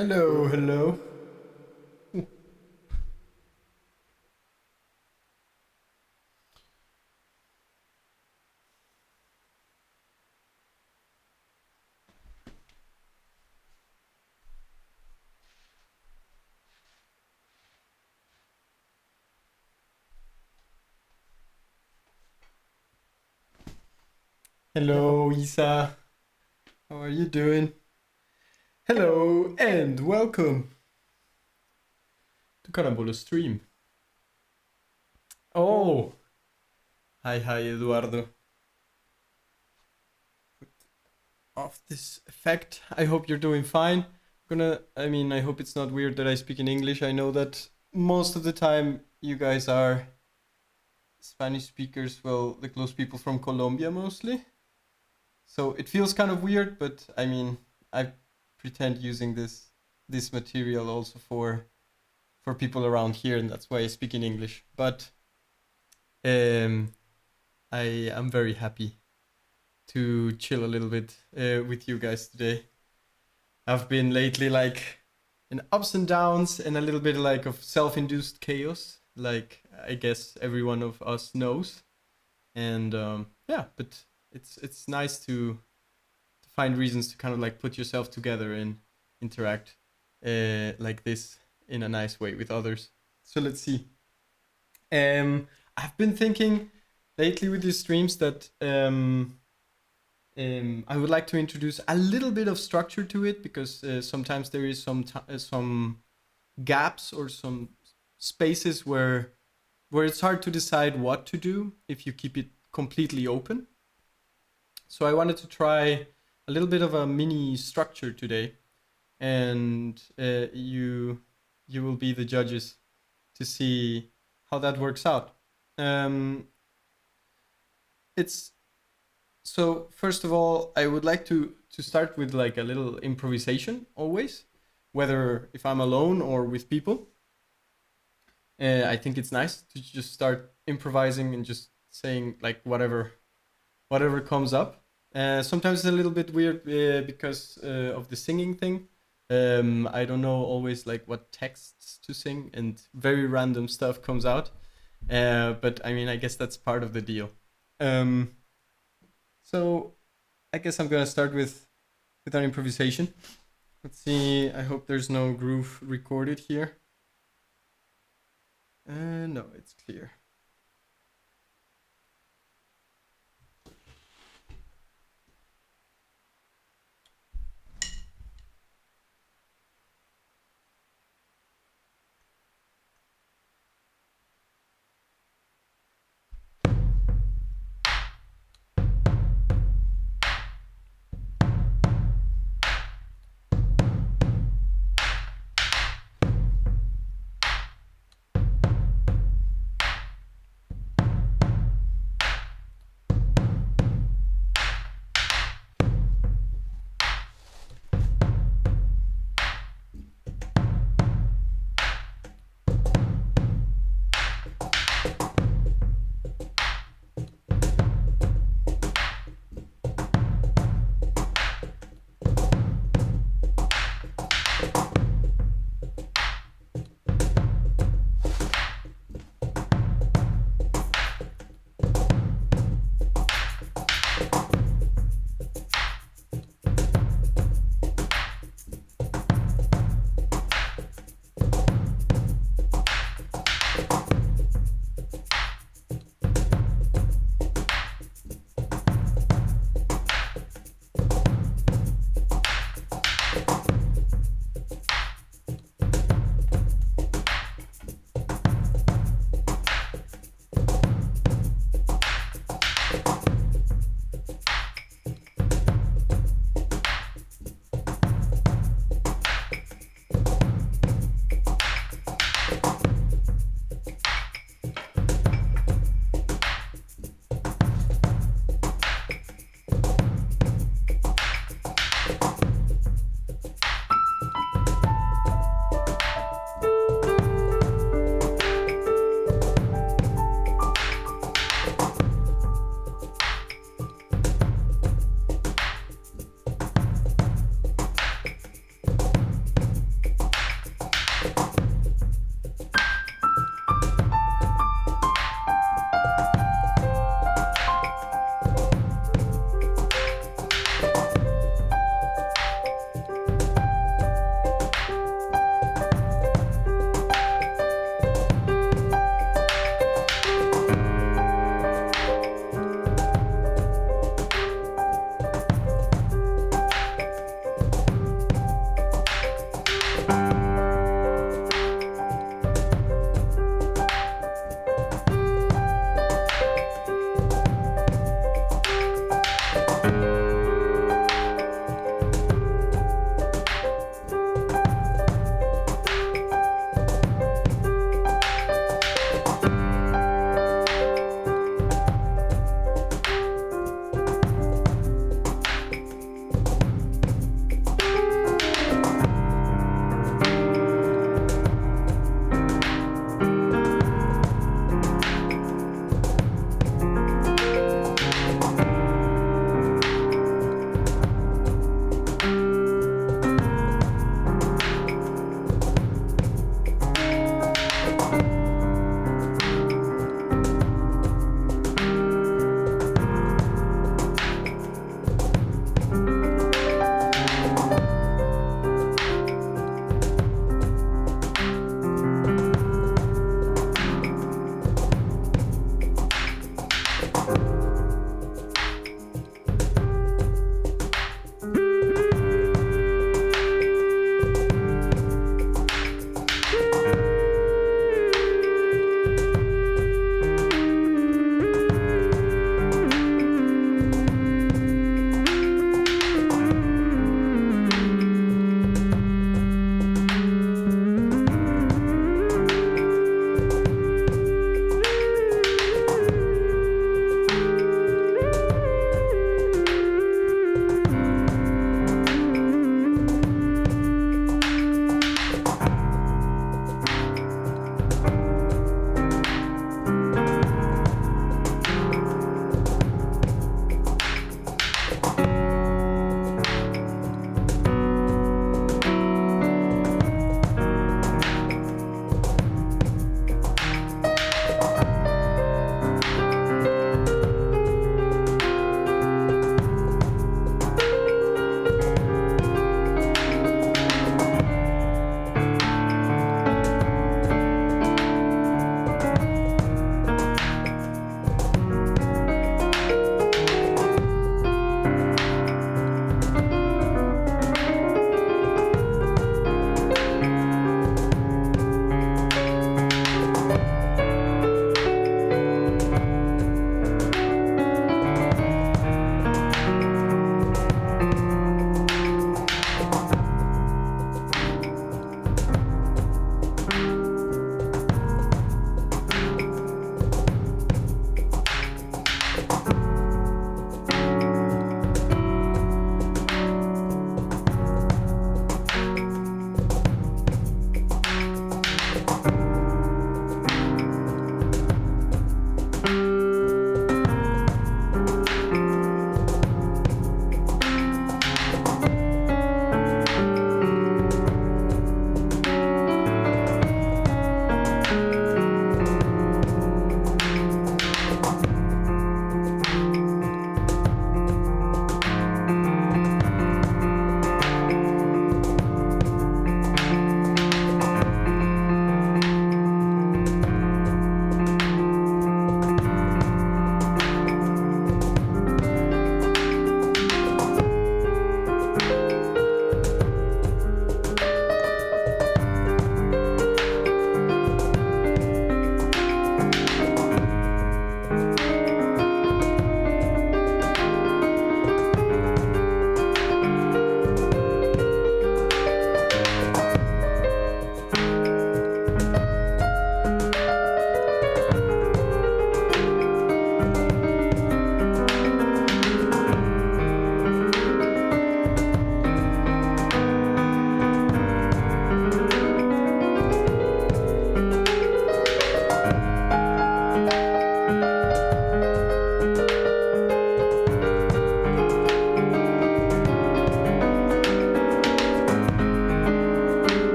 Hello, hello. Hello, Isa. How are you doing? Hello and welcome to Carambolo stream. Oh, hi, Eduardo. Put off this effect. I hope you're doing fine. I hope it's not weird that I speak in English. I know that most of the time you guys are Spanish speakers, well, the close people from Colombia mostly. So it feels kind of weird, but I pretend using this material also for people around here, and that's why I speak in English. But um, I am very happy to chill a little bit with you guys today. I've been lately like in ups and downs and a little bit like of self-induced chaos, like I guess every one of us knows. And yeah, but it's nice to find reasons to kind of like put yourself together and interact like this in a nice way with others. So let's see. I've been thinking lately with these streams that I would like to introduce a little bit of structure to it because sometimes there is some gaps or some spaces where it's hard to decide what to do if you keep it completely open. So I wanted to try a little bit of a mini structure today, and you will be the judges to see how that works out. It's so first of all, I would like to start with like a little improvisation always, whether if I'm alone or with people. I think it's nice to just start improvising and just saying like whatever comes up. Sometimes it's a little bit weird because of the singing thing. I don't know always like what texts to sing, and very random stuff comes out. But I mean, I guess that's part of the deal. Um, so I guess I'm gonna start with an improvisation. Let's see. I hope there's no groove recorded here. No, it's clear.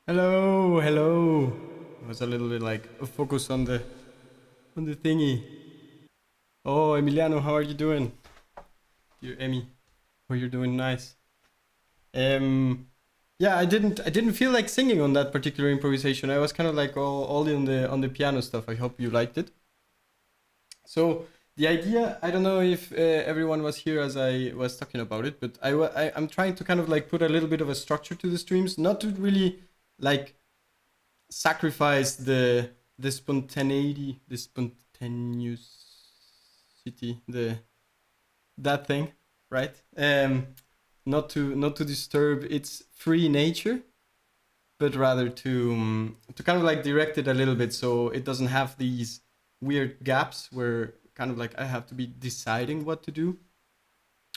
Hello, hello. It was a little bit like a focus on the thingy. Oh, Emiliano, how are you doing? Dear Emmy, oh, you're doing nice. Um, yeah, I didn't feel like singing on that particular improvisation. I was kind of like all on the piano stuff. I hope you liked it. So the idea, I don't know if everyone was here as I was talking about it, but I'm trying to kind of like put a little bit of a structure to the streams, not to really like sacrifice the spontaneity, the spontaneousity, the that thing, right? Not to disturb its free nature, but rather to kind of like direct it a little bit so it doesn't have these weird gaps where kind of like I have to be deciding what to do,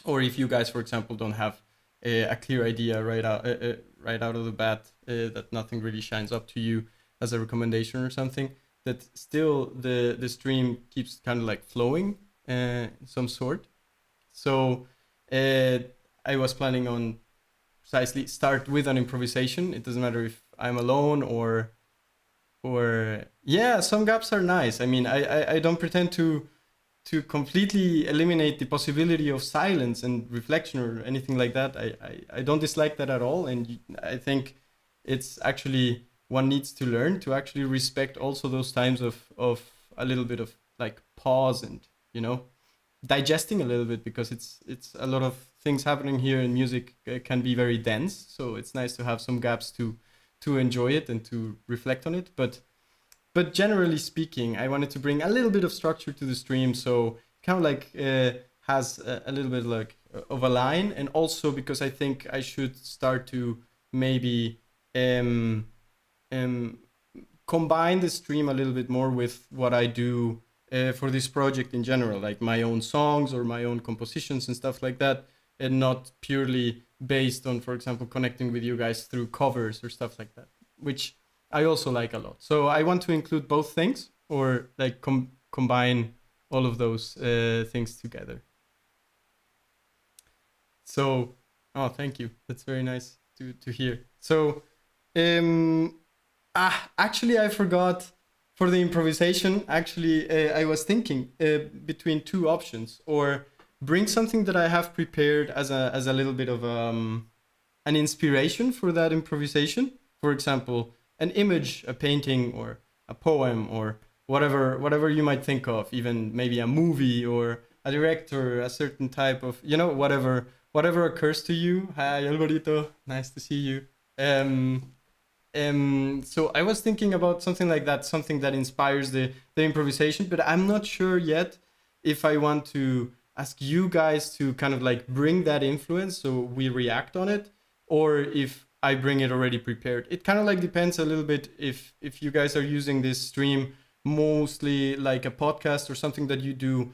or if you guys, for example, don't have a clear idea right out of the bat, that nothing really shines up to you as a recommendation or something, that still the stream keeps kind of like flowing some sort. So uh, I was planning on precisely start with an improvisation. It doesn't matter if I'm alone or yeah, some gaps are nice. I mean, I don't pretend to completely eliminate the possibility of silence and reflection or anything like that. I don't dislike that at all, and I think it's actually one needs to learn to actually respect also those times of a little bit of like pause and you know digesting a little bit, because it's a lot of things happening here in music can be very dense, so it's nice to have some gaps to enjoy it and to reflect on it. But generally speaking, I wanted to bring a little bit of structure to the stream, so kind of like has a little bit like of a line, and also because I think I should start to maybe um, um, combine the stream a little bit more with what I do for this project in general, like my own songs or my own compositions and stuff like that, and not purely based on, for example, connecting with you guys through covers or stuff like that, which I also like a lot. So I want to include both things, or like combine all of those things together. So, oh, thank you. That's very nice to hear. So, um, actually, I forgot for the improvisation. Actually, I was thinking between two options, or bring something that I have prepared as a little bit of an inspiration for that improvisation. For example, an image, a painting, or a poem, or whatever you might think of. Even maybe a movie or a director, a certain type of whatever occurs to you. Hi, Alvarito, nice to see you. Um, so I was thinking about something like that, something that inspires the improvisation, but I'm not sure yet if I want to ask you guys to kind of like bring that influence so we react on it, or if I bring it already prepared. It kind of like depends a little bit if you guys are using this stream mostly like a podcast or something that you do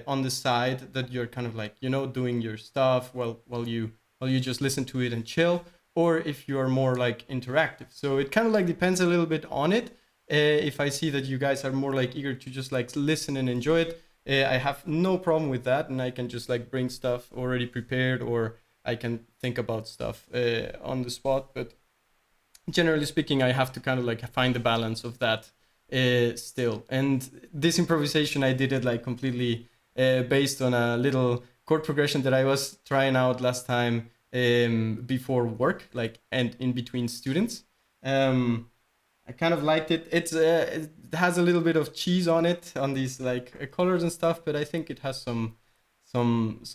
on the side, that you're kind of like doing your stuff while you just listen to it and chill, or if you are more like interactive. So it kind of like depends a little bit on it. If I see that you guys are more like eager to just like listen and enjoy it, I have no problem with that, and I can just like bring stuff already prepared, or I can think about stuff on the spot. But generally speaking, I have to kind of like find the balance of that still. And this improvisation, I did it like completely based on a little chord progression that I was trying out last time before work, like and in between students. I kind of liked it. It has a little bit of cheese on it, on these like colors and stuff, but I think it has some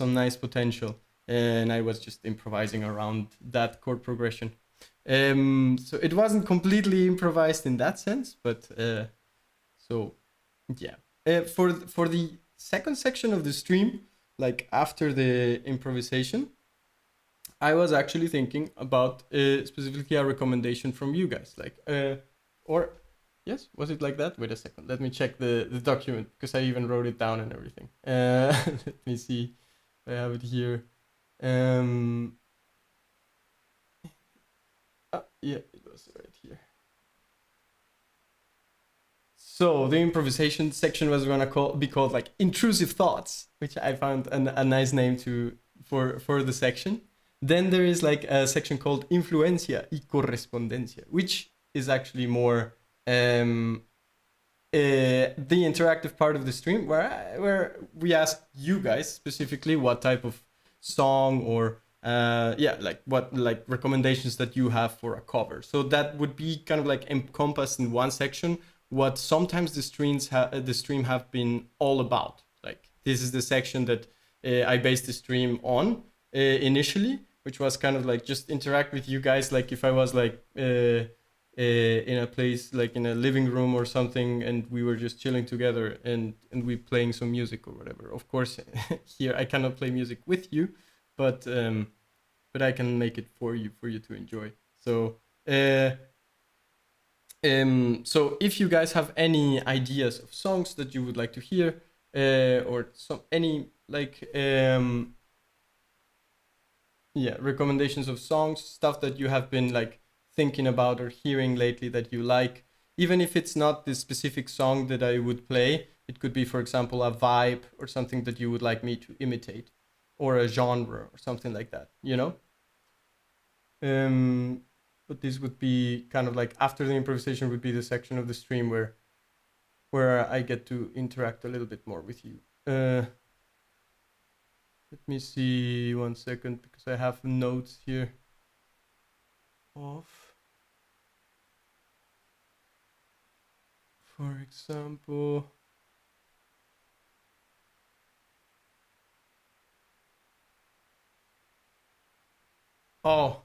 nice potential. And I was just improvising around that chord progression. So it wasn't completely improvised in that sense, but so yeah. For the second section of the stream, like after the improvisation, I was actually thinking about specifically a recommendation from you guys, like or yes, was it like that? Wait a second, let me check the document, because I even wrote it down and everything. Let me see if I have it here. Um, yeah, it was right here. So the improvisation section was gonna be called like intrusive thoughts, which I found a nice name to for the section. Then there is like a section called Influencia y Correspondencia, which is actually more the interactive part of the stream where we ask you guys specifically what type of song or yeah, like what like recommendations that you have for a cover. So that would be kind of like encompassed in one section what sometimes the stream have been all about. Like this is the section that I based the stream on initially, which was kind of like just interact with you guys, like if I was like in a place like in a living room or something, and we were just chilling together and we playing some music or whatever. Of course, here I cannot play music with you, but I can make it for you to enjoy. So so if you guys have any ideas of songs that you would like to hear, or some any like yeah, recommendations of songs, stuff that you have been like thinking about or hearing lately that you like, even if it's not the specific song that I would play, it could be, for example, a vibe or something that you would like me to imitate, or a genre or something like that, you know. um but this would be kind of like after the improvisation would be the section of the stream where I get to interact a little bit more with you. Let me see 1 second, because I have notes here of, for example, oh,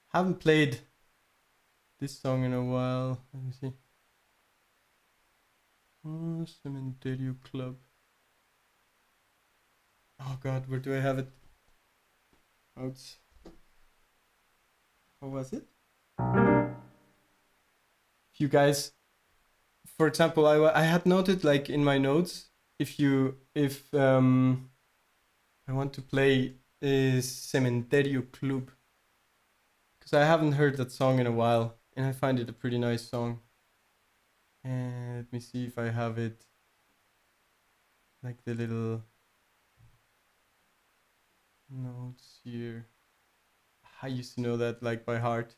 haven't played this song in a while. Let me see. Oh, Cementerio Club. Oh god, where do I have it? Notes. What was it? If you guys, for example, I had noted like in my notes, if I want to play Cementerio Club, because I haven't heard that song in a while, and I find it a pretty nice song. And let me see if I have it, like the little notes here. I used to know that like by heart,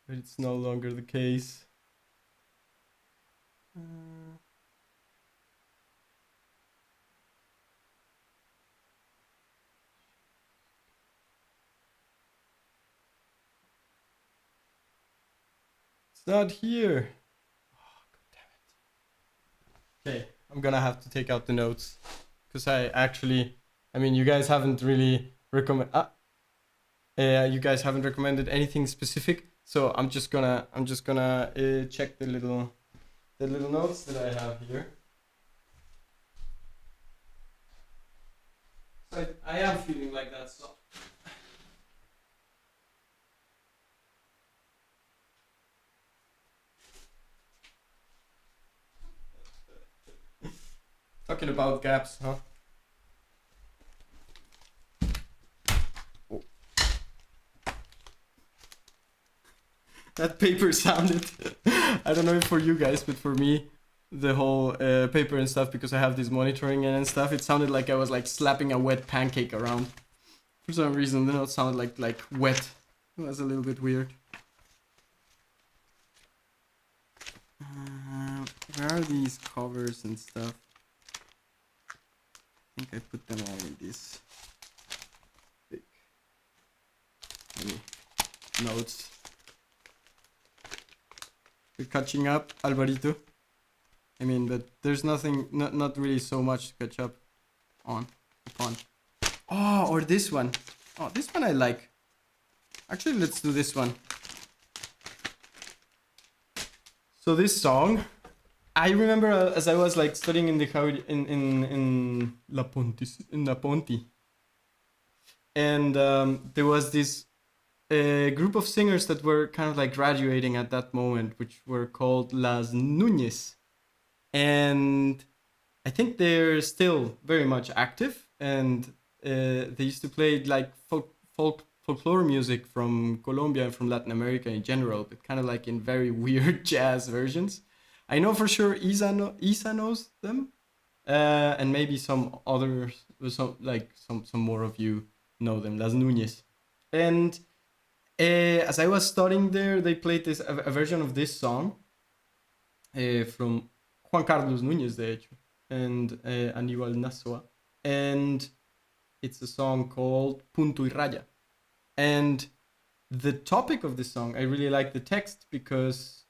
but it's no longer the case. It's not here. Oh, god damn it. Okay, I'm gonna have to take out the notes, because I mean, you guys haven't really you guys haven't recommended anything specific, so I'm just gonna check the little notes that I have here. So I am feeling like that stuff. Talking about gaps, huh? Oh. That paper sounded. I don't know if for you guys, but for me, the whole paper and stuff, because I have this monitoring and stuff, it sounded like I was like slapping a wet pancake around. For some reason, then it sounded like wet. It was a little bit weird. Where are these covers and stuff? I think I put them all in this big notes. You're catching up, Alvarito. I mean, but there's nothing, not really so much to catch up upon. Oh, or this one. Oh, this one I like. Actually, let's do this one. So this song, I remember as I was like studying in the in La Ponti, and there was this group of singers that were kind of like graduating at that moment, which were called Las Núñez, and I think they're still very much active, and they used to play like folklore music from Colombia and from Latin America in general, but kind of like in very weird jazz versions. I know for sure Isa knows them, and maybe some others, some more of you know them, Las Núñez. And as I was studying there, they played a version of this song from Juan Carlos Núñez, de hecho, and Aníbal Nazoa, and it's a song called Punto y Raya. And the topic of the song, I really like the text because,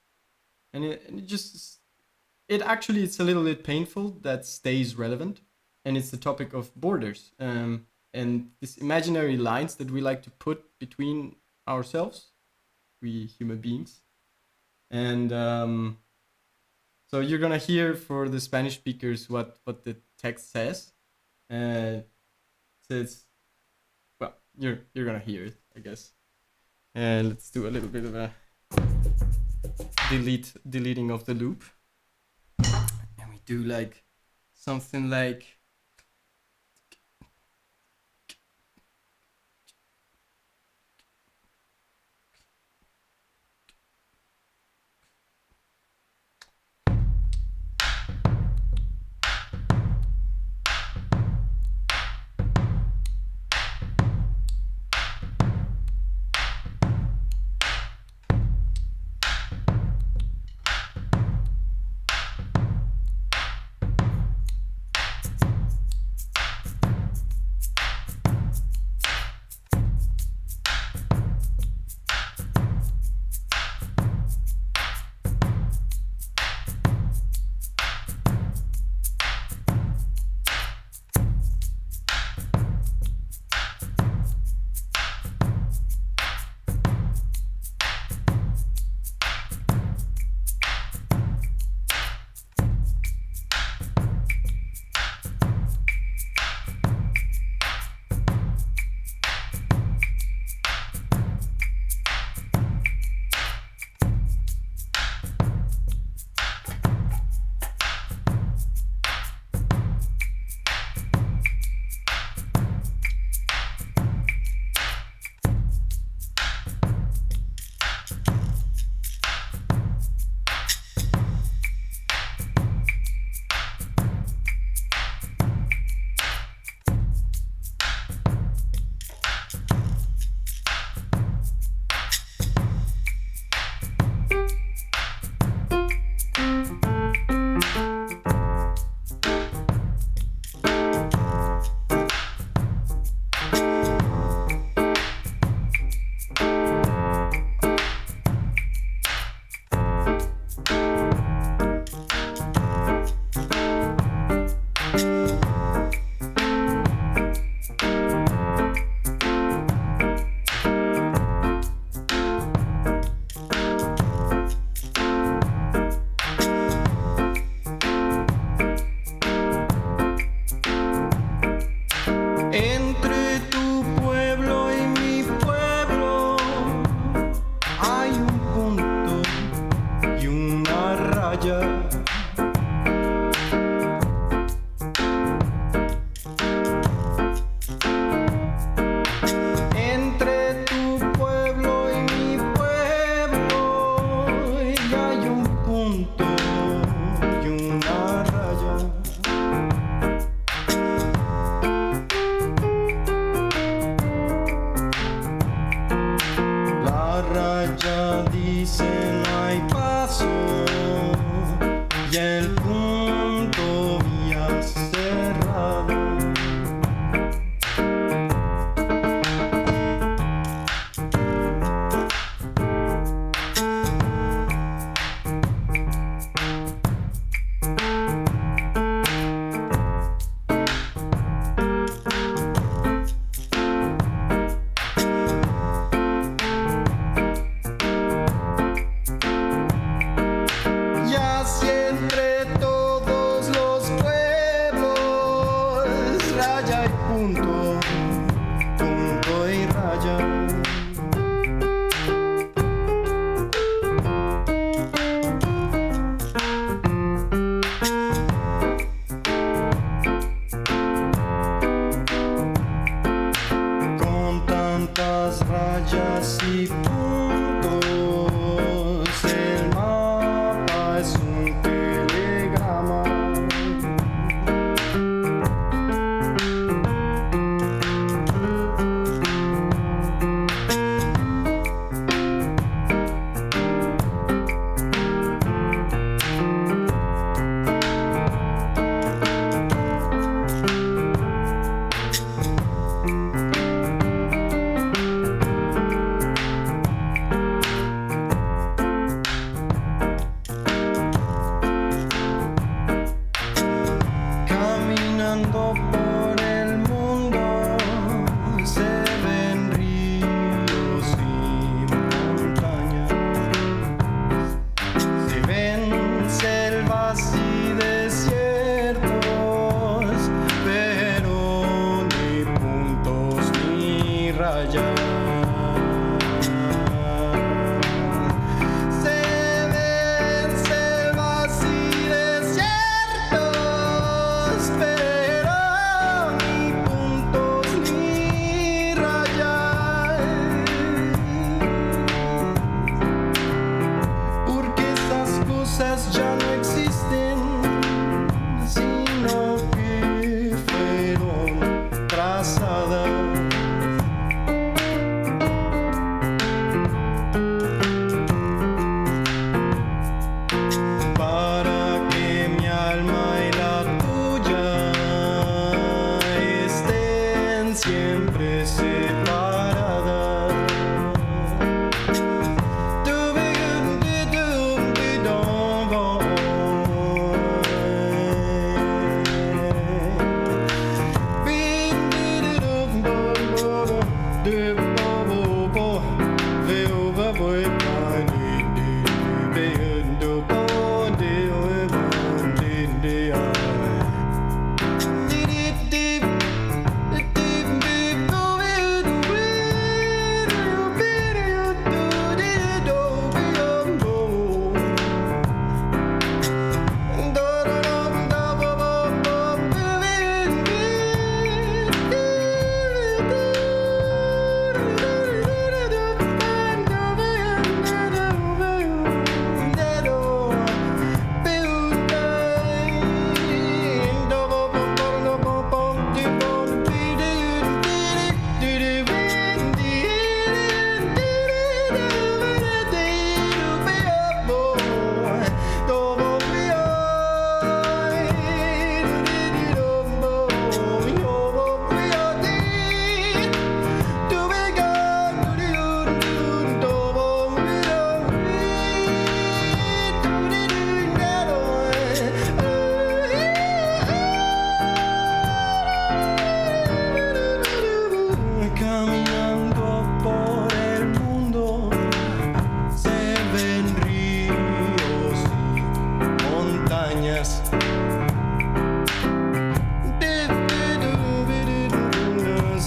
it actually, it's a little bit painful that stays relevant, and it's the topic of borders, and these imaginary lines that we like to put between ourselves, we human beings. And so you're gonna hear for the Spanish speakers what the text says. It says, well, you're gonna hear it, I guess. And let's do a little bit of a deleting of the loop. And we do like something like,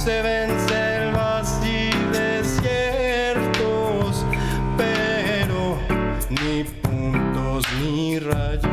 Se ven selvas y desiertos, pero ni puntos ni rayas.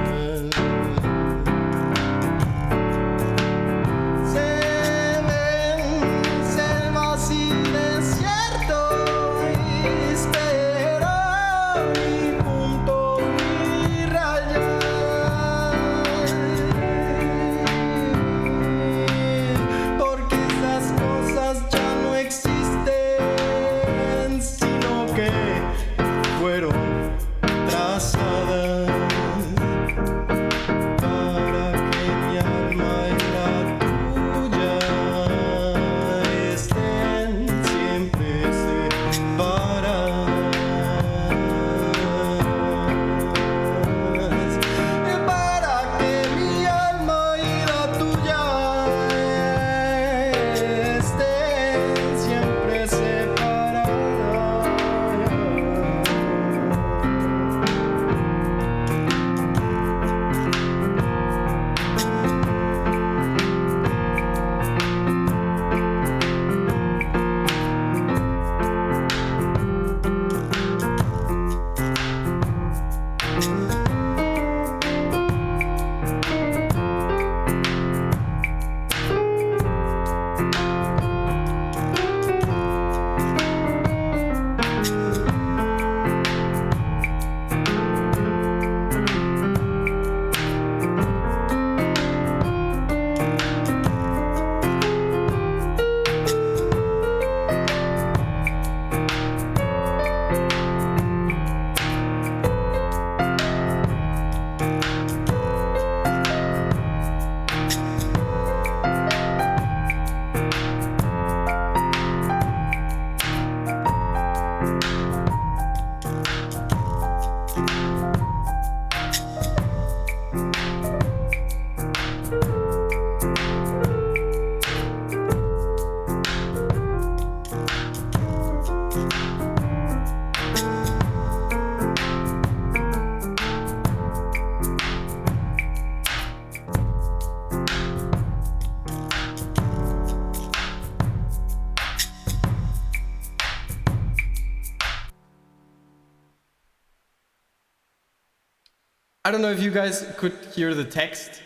I don't know if you guys could hear the text.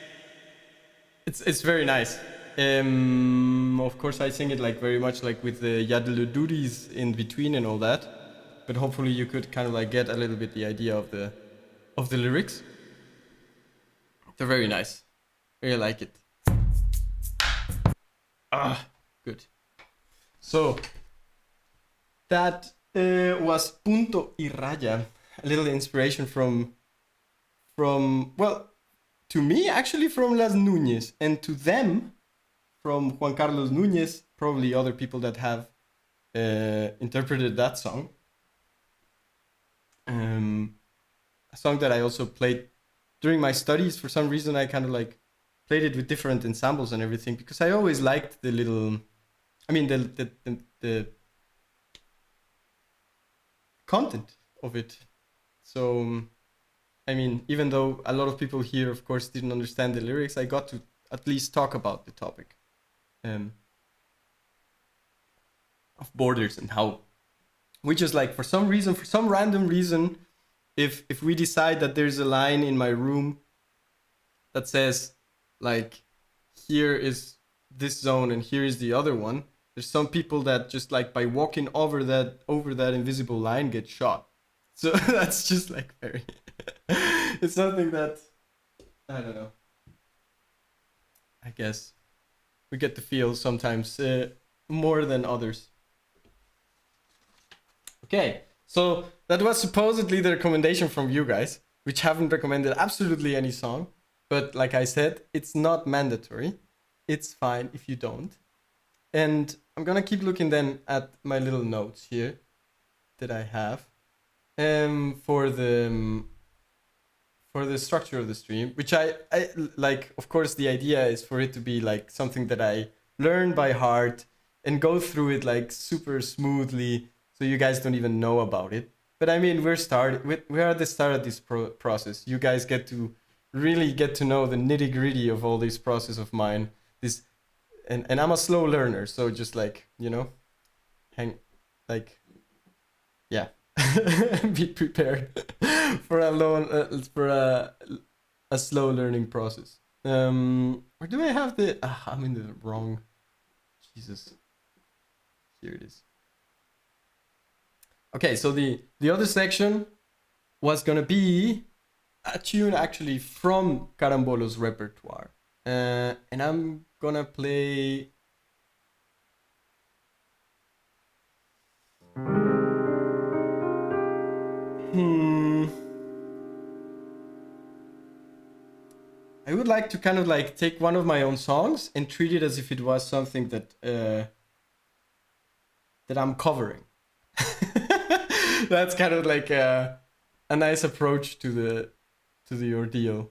It's very nice. Of course, I sing it like very much like with the yadelududis in between and all that. But hopefully, you could kind of like get a little bit the idea of the lyrics. They're very nice. Really like it. Ah, good. So that was Punto y Raya. A little inspiration from well, to me actually from Las Núñez, and to them from Juan Carlos Núñez, probably other people that have interpreted that song. A song that I also played during my studies. For some reason, I kind of like played it with different ensembles and everything, because I always liked the little, I mean, the content of it. So, I mean, even though a lot of people here, of course, didn't understand the lyrics, I got to at least talk about the topic of borders, and how we just like, for some reason, for some random reason, if we decide that there's a line in my room that says like, here is this zone and here is the other one, there's some people that just like by walking over that invisible line get shot. So that's just like very it's something that, I don't know, I guess we get to feel sometimes more than others. Okay, so that was supposedly the recommendation from you guys, which haven't recommended absolutely any song. But like I said, it's not mandatory. It's fine if you don't. And I'm gonna keep looking then at my little notes here that I have for the structure of the stream, which I like. Of course, the idea is for it to be like something that I learn by heart and go through it like super smoothly, so you guys don't even know about it. But I mean, we are at the start of this process. You guys get to really get to know the nitty gritty of all this process of mine, this and I'm a slow learner, so just like, you know, hang, like, yeah, be prepared for a long for a slow learning process. Or do I have the? I'm in the wrong. Jesus, here it is. Okay, so the other section was gonna be a tune actually from Carambolo's repertoire, and I'm gonna play. Hmm. I would like to kind of like take one of my own songs and treat it as if it was something that I'm covering. That's kind of like a nice approach to the ordeal.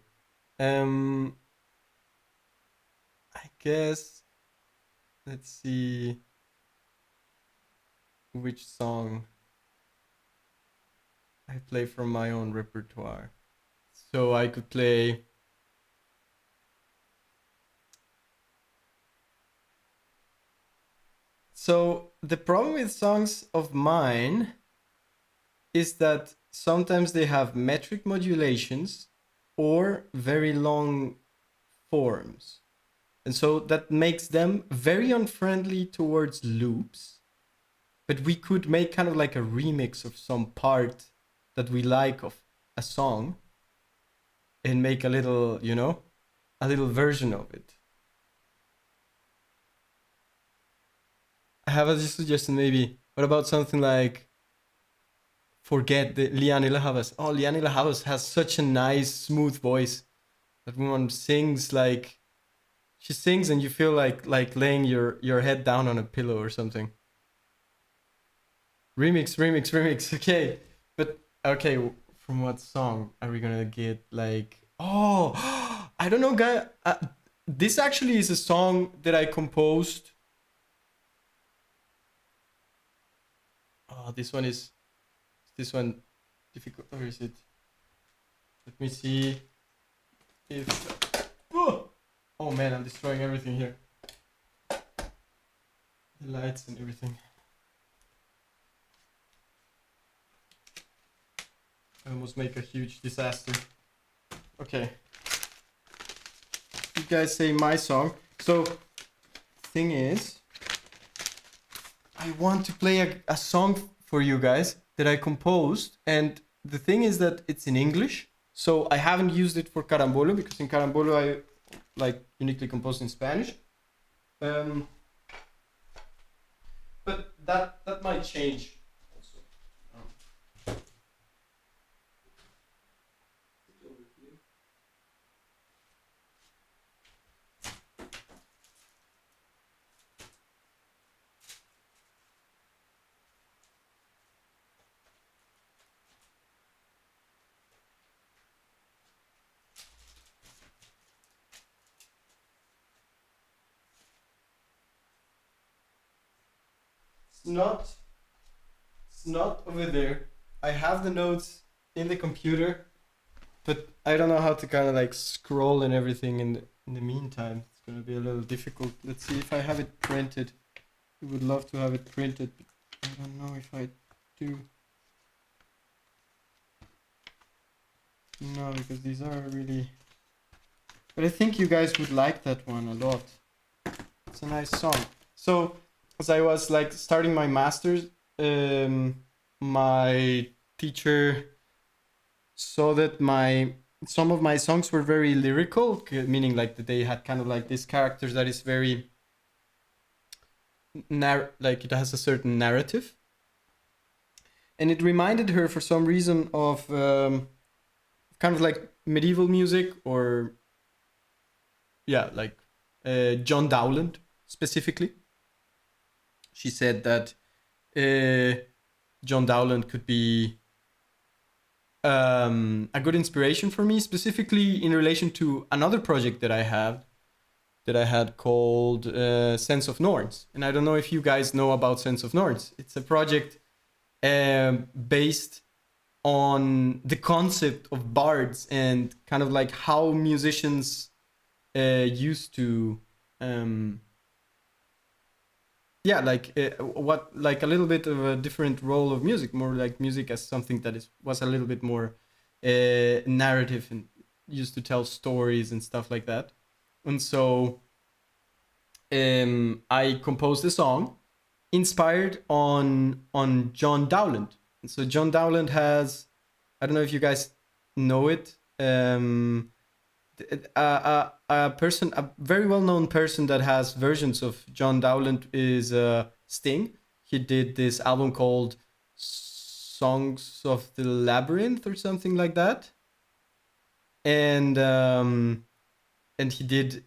Um, I guess let's see which song I play from my own repertoire. So I could play. So the problem with songs of mine is that sometimes they have metric modulations or very long forms. And so that makes them very unfriendly towards loops. But we could make kind of like a remix of some part that we like of a song and make a little, you know, a little version of it. I have a suggestion maybe. What about something like Forget the Liane Havas? Oh, Liane Havas has such a nice, smooth voice. That woman sings like she sings and you feel like laying your head down on a pillow or something. Remix, remix, remix. Okay, but okay, from what song are we gonna get? Like, oh, I don't know, guy. This actually is a song that I composed. Oh, this one difficult or is it? Let me see if. Oh man, I'm destroying everything here. The lights and everything. I almost make a huge disaster. Okay. You guys say my song. So, thing is, I want to play a song for you guys that I composed, and the thing is that it's in English. So I haven't used it for Carambolo because in Carambolo I like uniquely composed in Spanish. But that might change. It's not over there. I have the notes in the computer, but I don't know how to kind of like scroll and everything in the meantime. It's gonna be a little difficult. Let's see if I have it printed. I would love to have it printed, but I don't know if I do. No, because these are really. But I think you guys would like that one a lot. It's a nice song. So as I was like starting my master's, my teacher saw that some of my songs were very lyrical, meaning like that they had kind of like these characters that is very like it has a certain narrative, and it reminded her for some reason of kind of like medieval music or yeah, like John Dowland specifically. She said that John Dowland could be a good inspiration for me, specifically in relation to another project that I had called Sense of Norns. And I don't know if you guys know about Sense of Norns. It's a project based on the concept of bards and kind of like how musicians used to yeah, like what, like a little bit of a different role of music, more like music as something that is was a little bit more narrative and used to tell stories and stuff like that. And so I composed a song inspired on John Dowland. And so John Dowland has, I don't know if you guys know it, a person, a very well known person that has versions of John Dowland is Sting. He did this album called Songs of the Labyrinth or something like that, and he did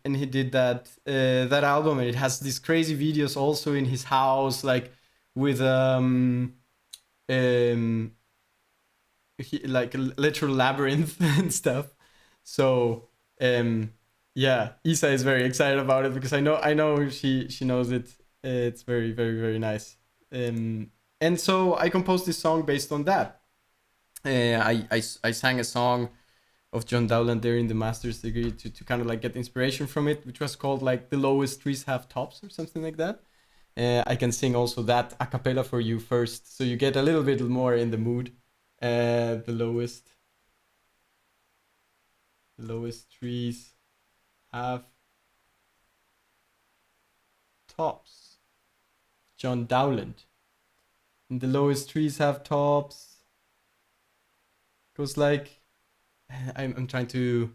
that that album, and it has these crazy videos also in his house, like with um like a literal labyrinth and stuff. So yeah, Isa is very excited about it because I know she knows it. It's very very very nice. And so I composed this song based on that. I sang a song of John Dowland there in the master's degree to kind of like get inspiration from it, which was called like "The Lowest Trees Have Tops" or something like that. I can sing also that a cappella for you first, so you get a little bit more in the mood. The lowest trees have tops. John Dowland. And the lowest trees have tops. Goes like, I'm trying to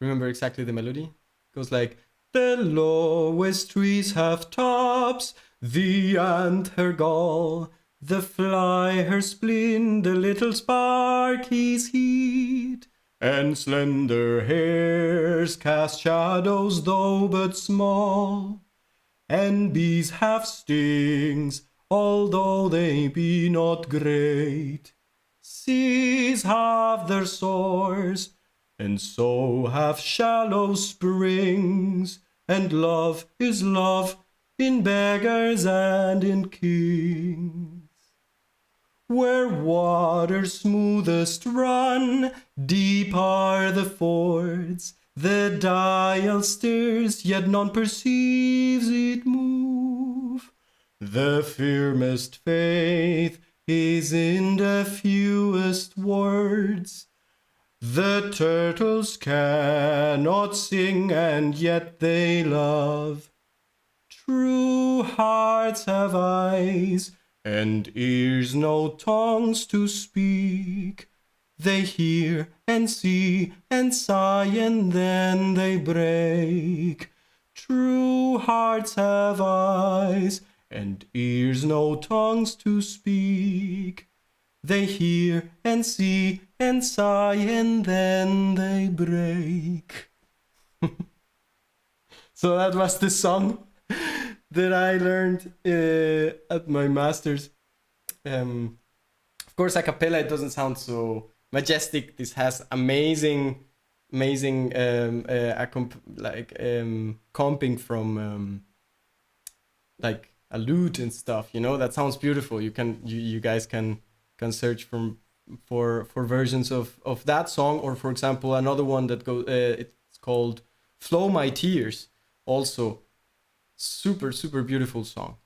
remember exactly the melody. Goes like, the lowest trees have tops, the ant her gall, the fly her spleen, the little spark his heat, and slender hairs cast shadows though but small, and bees have stings, although they be not great. Seas have their source, and so have shallow springs, and love is love in beggars and in kings. Where waters smoothest run, deep are the fords, the dial stirs, yet none perceives it move. The firmest faith is in the fewest words. The turtles cannot sing, and yet they love. True hearts have eyes, and ears no tongues to speak. They hear and see and sigh, and then they break. True hearts have eyes, and ears no tongues to speak. They hear and see and sigh, and then they break. So that was the song that I learned at my master's. Of course, a cappella, it doesn't sound so majestic. This has amazing, amazing comping from like a lute and stuff. You know, that sounds beautiful. You guys can search for versions of that song, or for example another one that goes. It's called "Flow My Tears." Also, super super beautiful song.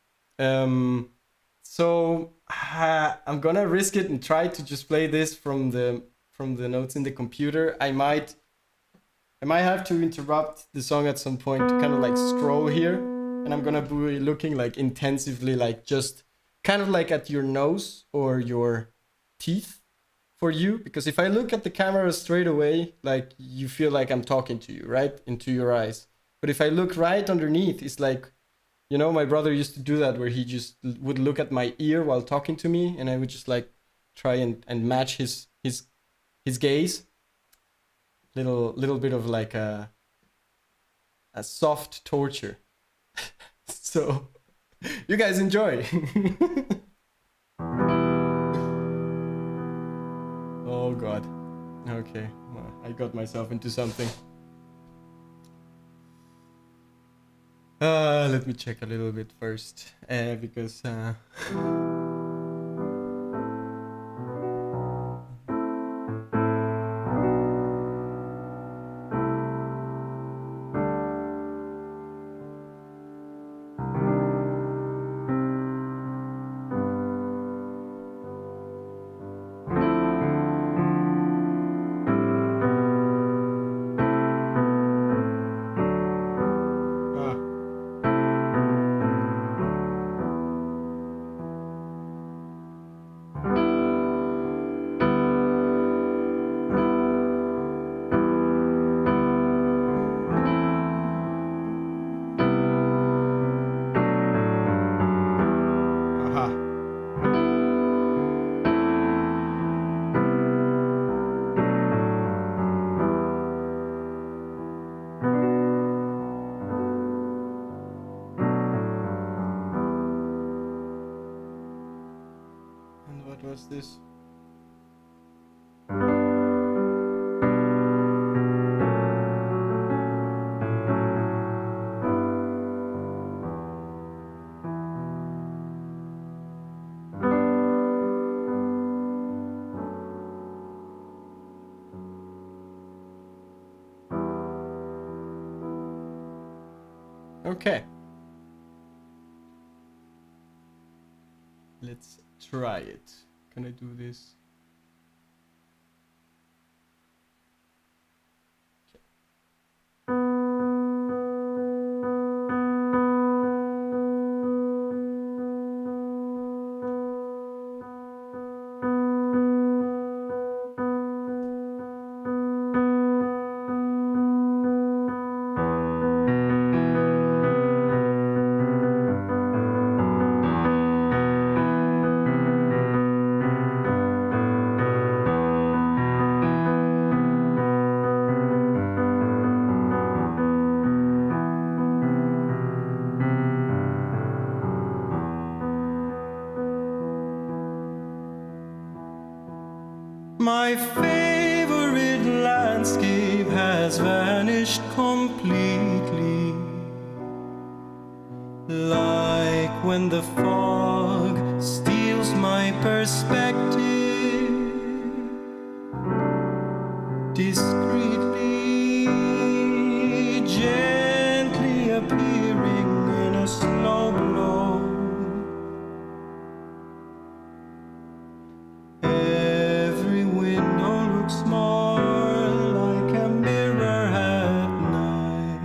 So I'm gonna risk it and try to just play this from the notes in the computer. I might have to interrupt the song at some point to kind of like scroll here, and I'm gonna be looking like intensively, like just kind of like at your nose or your teeth for you, because if I look at the camera straight away, like you feel like I'm talking to you, right, into your eyes. But if I look right underneath, it's like, you know, my brother used to do that, where he just would look at my ear while talking to me, and I would just like try and match his gaze. Little bit of like a soft torture. So you guys enjoy. Oh god. Okay, well, I got myself into something. Let me check a little bit first, because What's this? Okay. Let's try it. Can I do this? My favorite landscape has vanished completely, like when the fog steals my perspective, discreetly, gently appearing in a slow glow. Every window looks more like a mirror at night.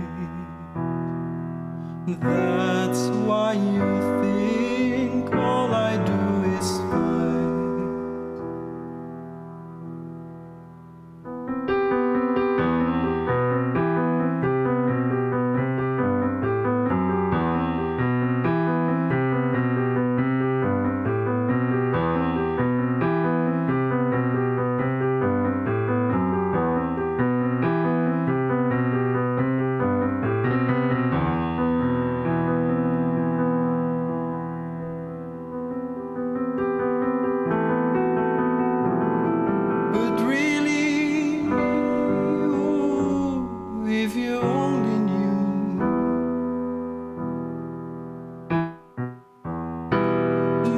That's why you think all I do is fight. But really, oh, if you only knew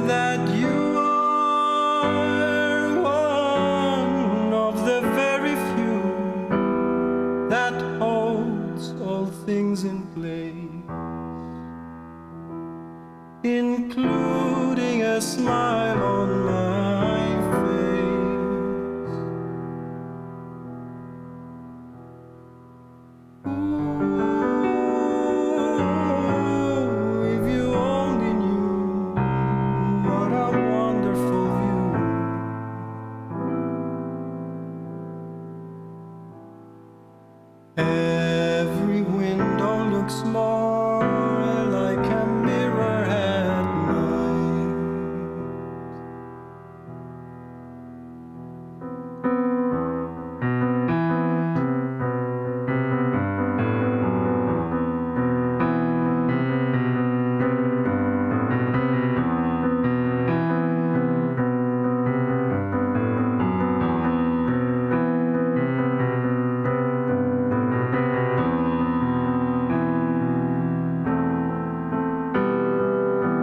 that you are one of the very few that holds all things in place, including a smile on my face. Ooh, if you only knew what a wonderful view. Every window looks more like a mirror at night.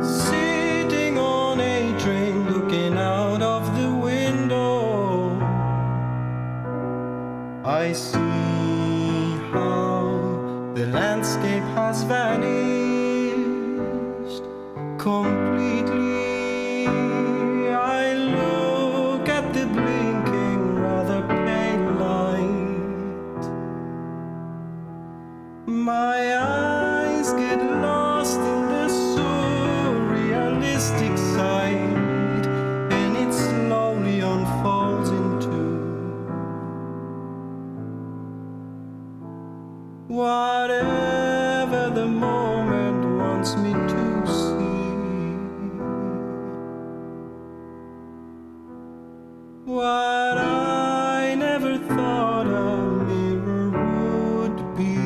Sitting on a train, looking out of the window, I see how the landscape has vanished completely. I look at the blinking, rather pale light. My eyes get lost in the surrealistic sight, and it slowly unfolds into whatever the moment wants me to see. What I never thought a mirror would be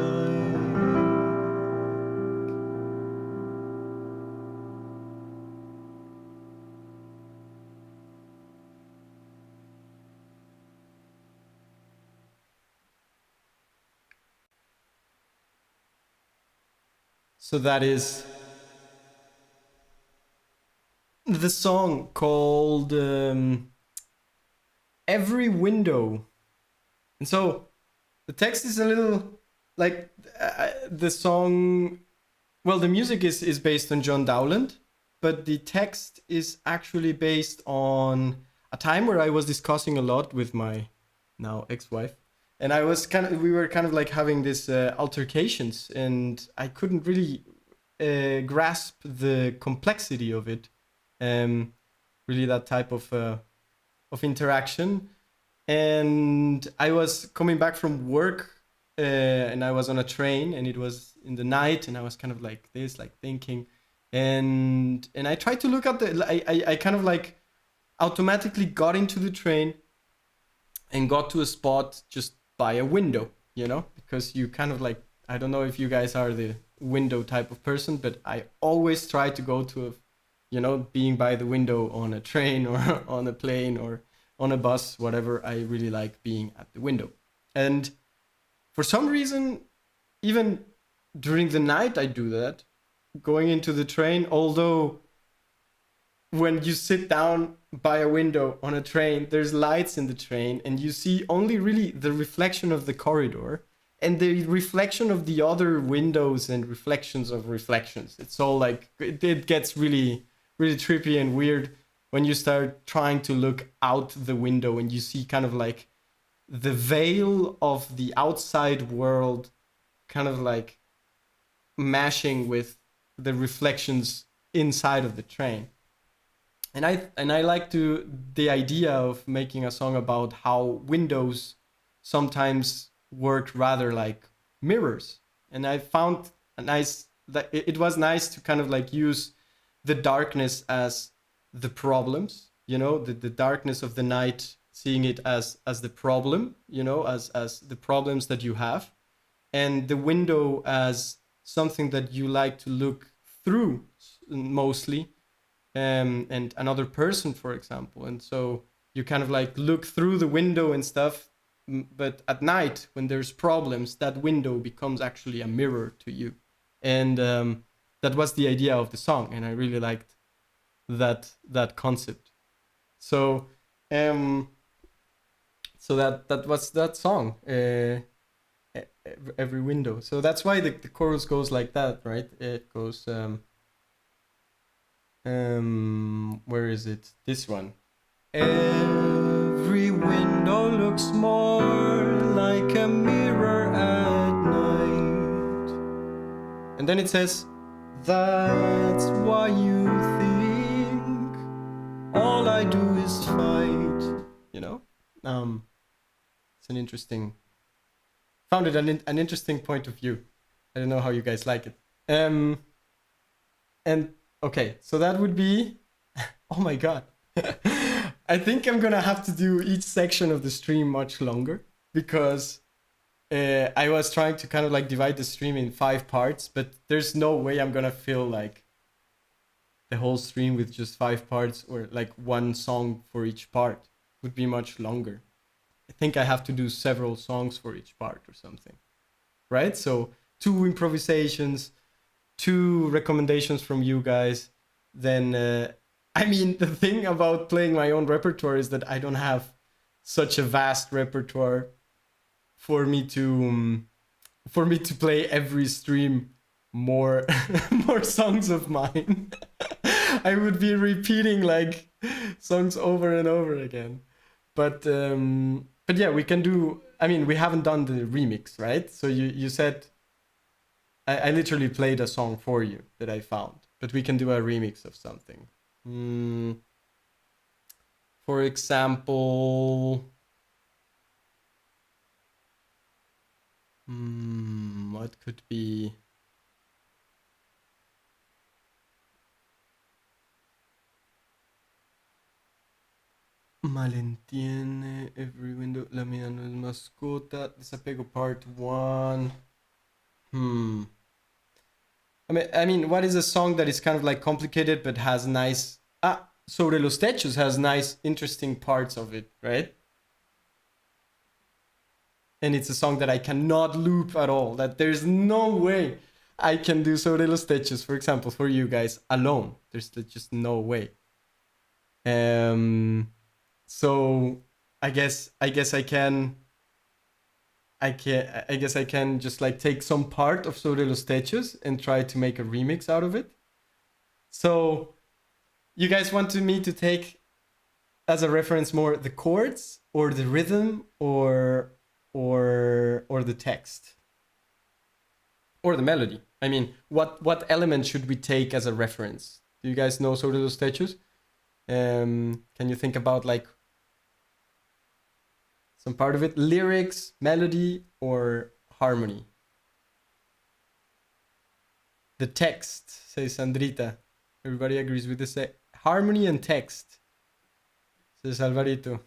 like. So that is the song called Every Window. And so the text is a little like the song. Well, the music is based on John Dowland, but the text is actually based on a time where I was discussing a lot with my now ex-wife, and we were kind of like having this altercations, and I couldn't really grasp the complexity of it, um, really that type of interaction. And I was coming back from work, and I was on a train, and it was in the night, and I was kind of like this, like thinking, and I tried to look at I kind of like automatically got into the train and got to a spot just by a window, because you kind of like, I don't know if you guys are the window type of person, but I always try to go to being by the window on a train or on a plane or on a bus, whatever. I really like being at the window. And for some reason, even during the night, I do that, going into the train. Although when you sit down by a window on a train, there's lights in the train, and you see only really the reflection of the corridor and the reflection of the other windows and reflections of reflections. It's all like, it gets really, really trippy and weird when you start trying to look out the window and you see kind of like the veil of the outside world kind of like mashing with the reflections inside of the train. And I like the idea of making a song about how windows sometimes work rather like mirrors. And I found that it was nice to kind of like use the darkness as the problems, the darkness of the night, seeing it as the problem, as the problems that you have, and the window as something that you like to look through mostly, and another person, for example. And so you kind of like look through the window and stuff, but at night when there's problems, that window becomes actually a mirror to you. And that was the idea of the song, and I really liked that concept. So that was that song, Every Window. So that's why the chorus goes like that, right? It goes where is it? This one. Every window looks more like a mirror at night. And then it says, that's why you think all I do is fight. It's an interesting, found it an interesting point of view. I don't know how you guys like it. And okay, so that would be, oh my god. I think I'm gonna have to do each section of the stream much longer, because I was trying to kind of like divide the stream in 5 parts, but there's no way I'm gonna fill like the whole stream with just 5 parts, or like one song for each part. It would be much longer. I think I have to do several songs for each part or something, right? So 2 improvisations, 2 recommendations from you guys. Then I mean, the thing about playing my own repertoire is that I don't have such a vast repertoire for me to play every stream more more songs of mine. I would be repeating like songs over and over again. But yeah, we can do. I mean, we haven't done the remix, right? So you said I literally played a song for you that I found, but we can do a remix of something. For example, what could be? Malentiene, Every Window, La Mía no es mascota, Desapego Part 1. I mean, what is a song that is kind of like complicated but has nice... Sobre los Techos has nice, interesting parts of it, right? And it's a song that I cannot loop at all. That there's no way I can do sobre los techos, for example, for you guys alone. There's just no way. So I guess I can just like take some part of Sobre los Techos and try to make a remix out of it. So you guys want me to take as a reference more the chords or the rhythm or the text or the melody? I mean, what element should we take as a reference? Do you guys know Sobre los Techos? Can you think about like some part of it? Lyrics, melody, or harmony? The text, says Sandrita. Everybody agrees with this. Harmony and text, says Alvarito.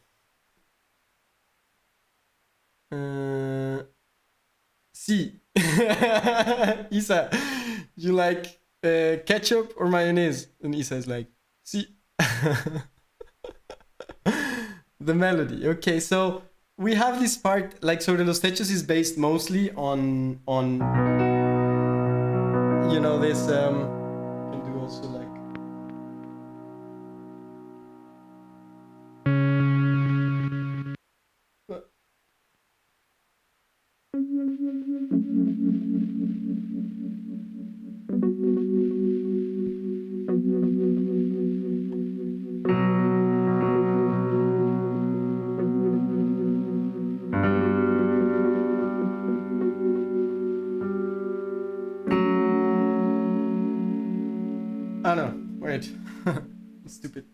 Sí. Isa, you like ketchup or mayonnaise? And Isa is like, sí. The melody. Okay, so we have this part, like Sobre los Techos is based mostly on you know this can do also like oh no, wait. Stupid.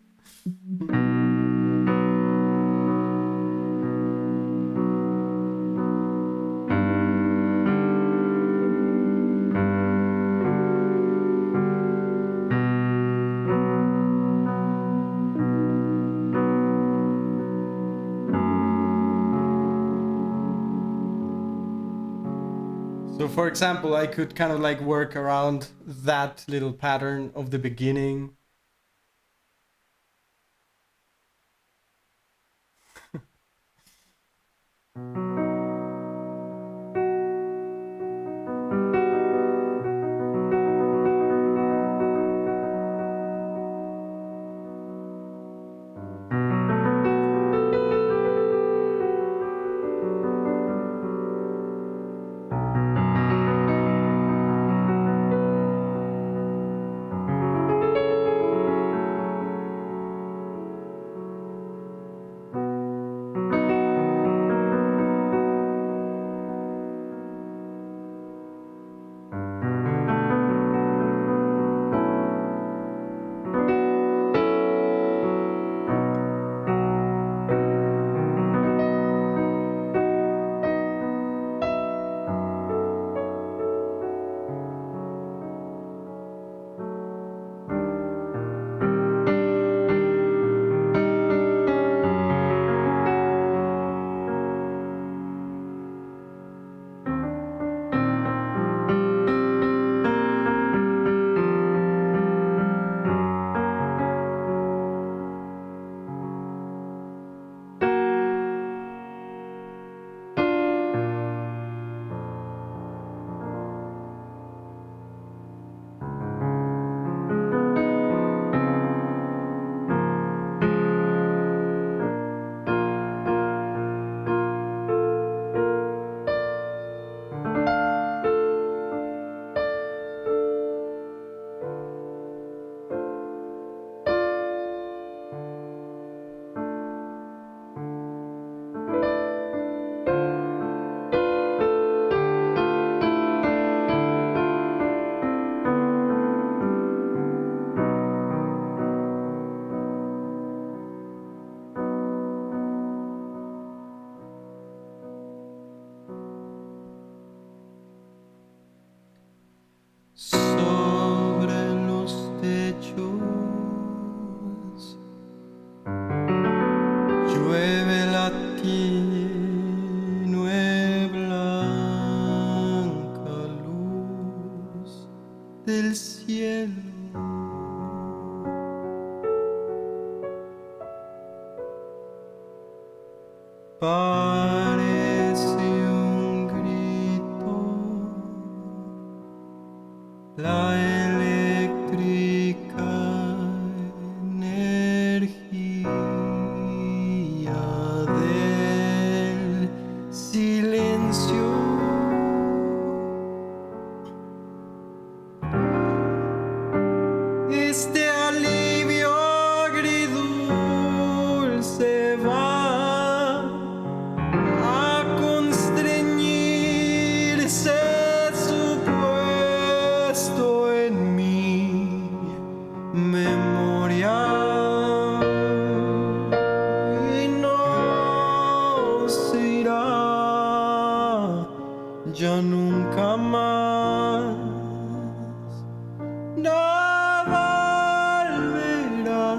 So for example, I could kind of like work around that little pattern of the beginning. Sobre los techos llueve la tenue blanca luz del cielo. Parece un grito memoria y no se irá ya nunca más, no volverá.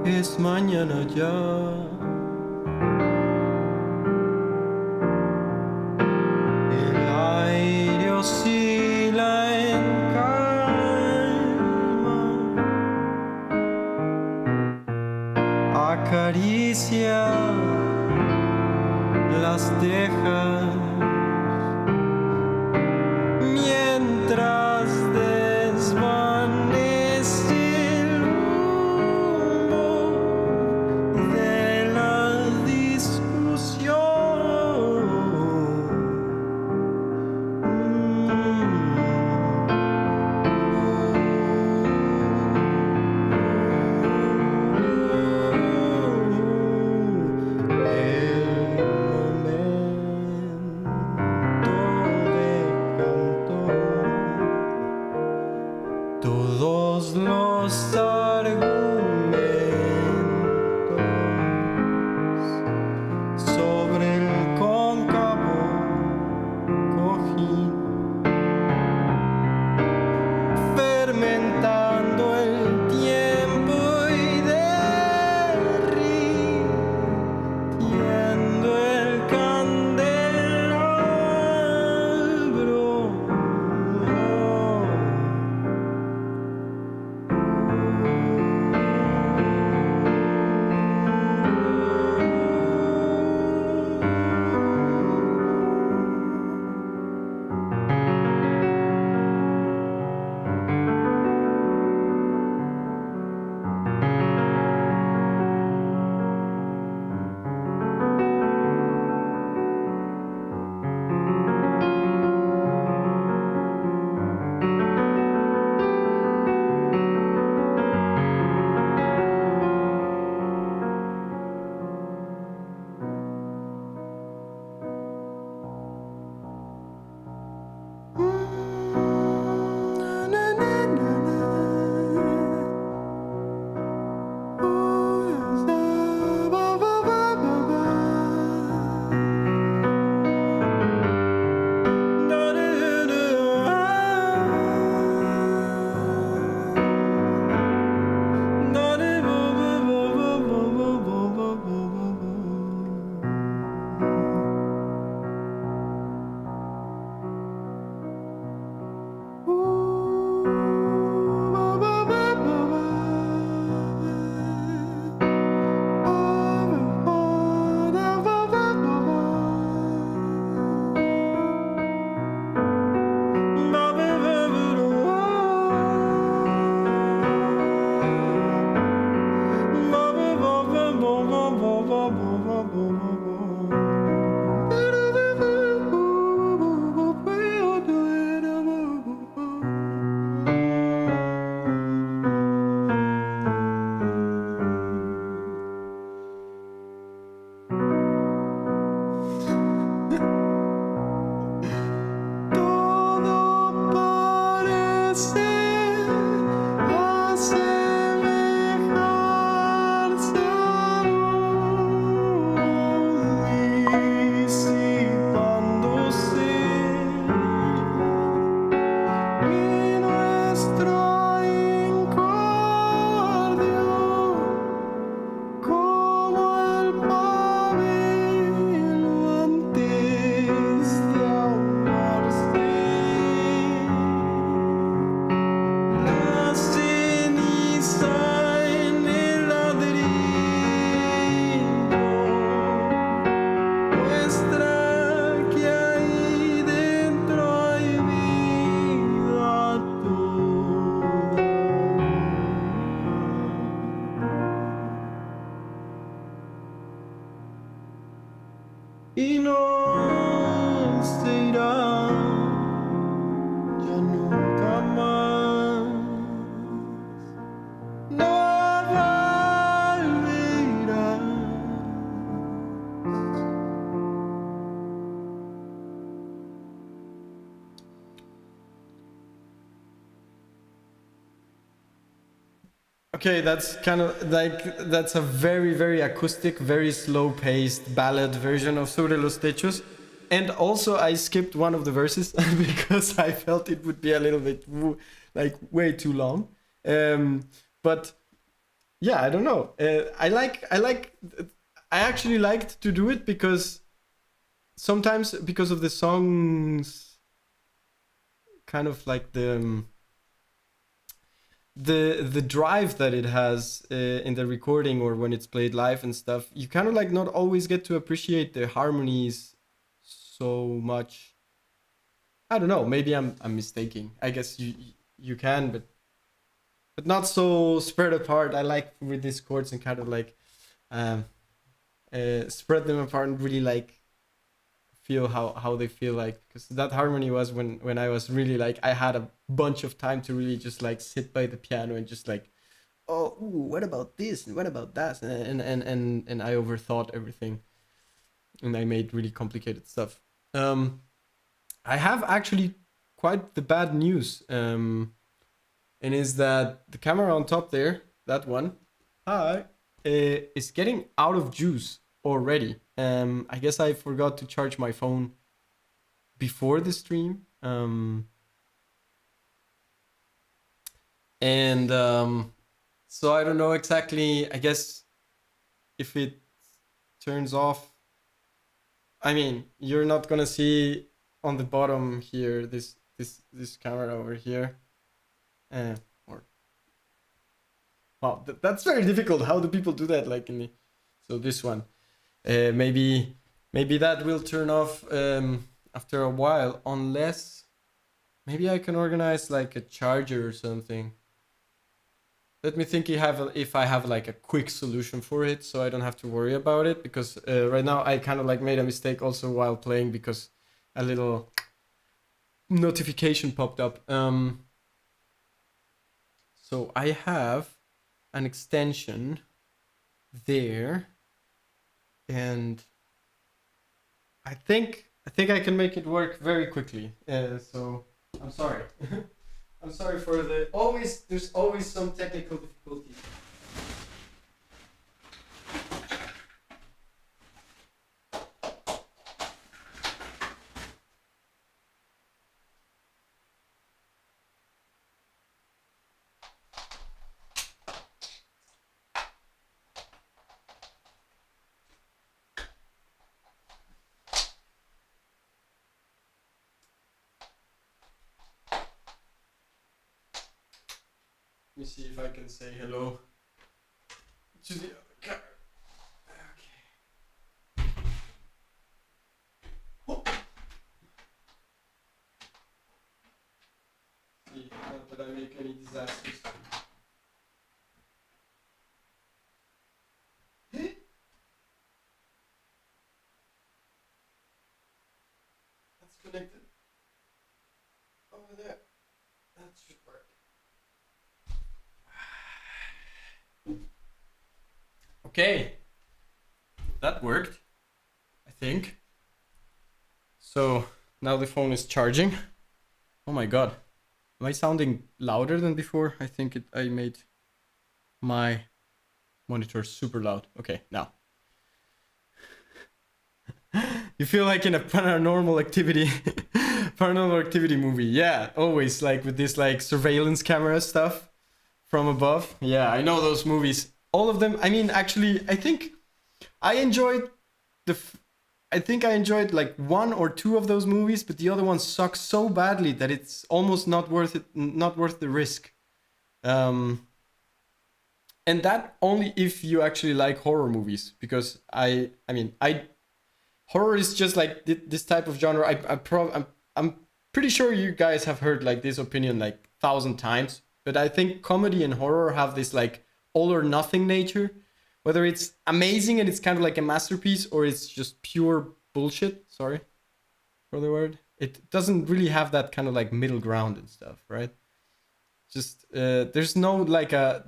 Es mañana ya. El aire oscila en calma, acaricia las tejas mientras desvanece el humo de la discusión. Todos los argumentos sobre el cóncavo cojín, fermentando el tiempo y derritiendo el candelabro. y no se irá ya nunca más, no volverá. Okay, that's kind of like that's a very very acoustic, very slow paced ballad version of Sobre los Techos. And also I skipped one of the verses because I felt it would be a little bit like way too long. But yeah, I don't know. I actually liked to do it because sometimes because of the songs kind of like the drive that it has in the recording or when it's played live and stuff, you kind of like not always get to appreciate the harmonies so much. I don't know, maybe I'm mistaking. I guess you can, but not so spread apart. I like with these chords and kind of like um spread them apart and really like feel how they feel like, because that harmony was when I was really like I had a bunch of time to really just like sit by the piano and just like, oh ooh, what about this and what about that, and I overthought everything and I made really complicated stuff. um I have actually quite the bad news, and is that the camera on top there, that one, hi, is getting out of juice already. I guess I forgot to charge my phone before the stream. And so I don't know exactly. I guess if it turns off, I mean, you're not gonna see on the bottom here this camera over here. Or wow, that's very difficult. How do people do that? Like in the, so this one, maybe that will turn off after a while, unless maybe I can organize like a charger or something. Let me think if I have like a quick solution for it, so I don't have to worry about it, because right now I kind of like made a mistake also while playing because a little notification popped up. So I have an extension there, and I think I can make it work very quickly. So I'm sorry. I'm sorry for the always. There's always some technical difficulties. Let me see if I can say hello to the other camera. Okay. Oh. See, not that I make any disasters. That's connected over there. That should work. Okay, that worked, I think. So now the phone is charging. Oh my god, am I sounding louder than before? I think I made my monitor super loud. Okay, now. You feel like in a paranormal activity movie. Yeah, always like with this like surveillance camera stuff from above. Yeah, I know those movies. All of them. I mean, actually, I think I enjoyed I enjoyed like one or two of those movies, but the other ones suck so badly that it's almost not worth it, not worth the risk. Um, and that only if you actually like horror movies, because I mean, horror is just like this type of genre. I'm pretty sure you guys have heard like this opinion like 1,000 times, but I think comedy and horror have this like all or nothing nature. Whether it's amazing and it's kind of like a masterpiece, or it's just pure bullshit. Sorry for the word. It doesn't really have that kind of like middle ground and stuff, right? Just there's not like a,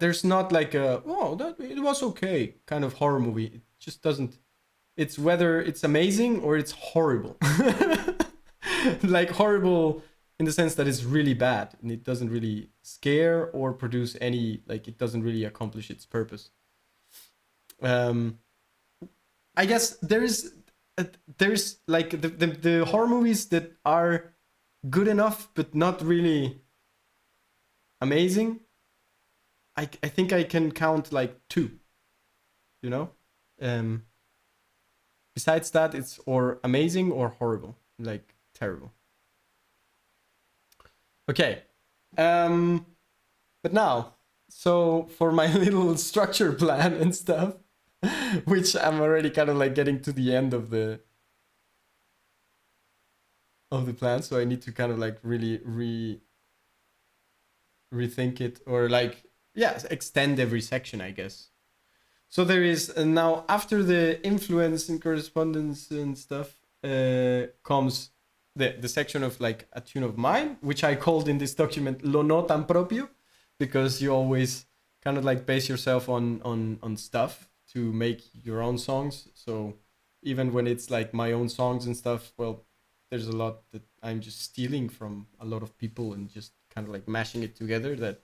oh, that it was okay kind of horror movie. It just doesn't. It's whether it's amazing or it's horrible. Like horrible in the sense that it's really bad and it doesn't really scare or produce any, like, it doesn't really accomplish its purpose. I guess there's like the horror movies that are good enough but not really amazing. I think I can count like two, you know. Besides that, it's or amazing or horrible, like terrible. Okay. But now, so for my little structure plan and stuff, which I'm already kind of like getting to the end of the plan, so I need to kind of like really rethink it, or like, yeah, extend every section, I guess. So there is now, after the influence and correspondence and stuff, comes the section of like a tune of mine, which I called in this document lo no tan propio, because you always kind of like base yourself on stuff to make your own songs. So even when it's like my own songs and stuff, well, there's a lot that I'm just stealing from a lot of people and just kind of like mashing it together. That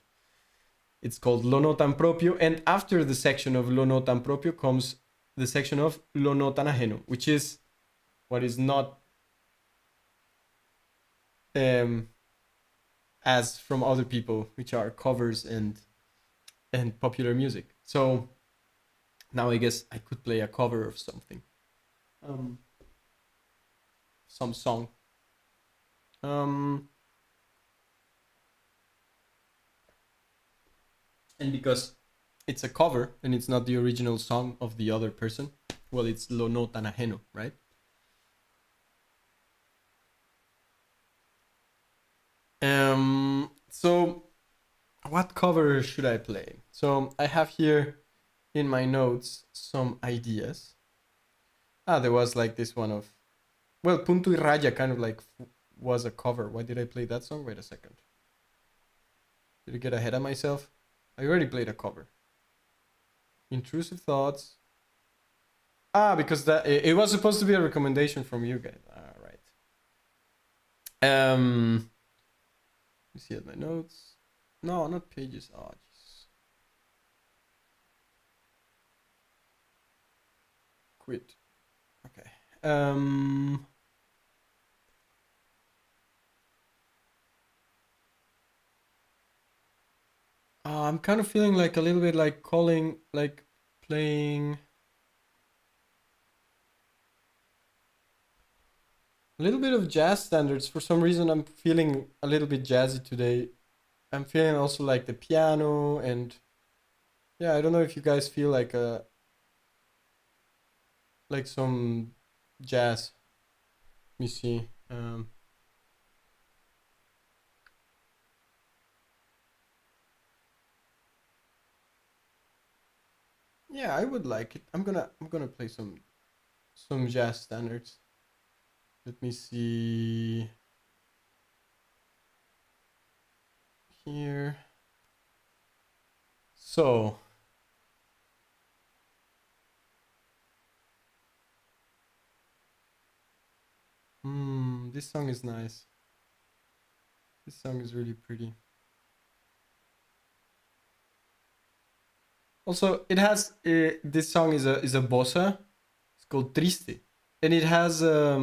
it's called lo no tan propio. And after the section of lo no tan propio comes the section of lo no tan ajeno, which is what is not as from other people, which are covers and popular music. So now I guess I could play a cover of something, some song. And because it's a cover and it's not the original song of the other person, well, it's lo no tan ajeno, right? So what cover should I play? So I have here in my notes some ideas. There was like this one of, well, Punto y Raya kind of like was a cover. Why did I play that song? Wait a second. Did I get ahead of myself? I already played a cover. Intrusive Thoughts. Because that it was supposed to be a recommendation from you guys. All right. Let me see at my notes. No, not pages. Oh, jeez. Quit. Okay. I'm kind of feeling like a little bit like playing a little bit of jazz standards. For some reason, I'm feeling a little bit jazzy today. I'm feeling also like the piano, and yeah, I don't know if you guys feel like some jazz. Let me see. Yeah, I would like it. I'm gonna play some jazz standards. Let me see here. So this song is nice. This song is really pretty. Also, it has this song is a bossa. It's called Triste, and it has a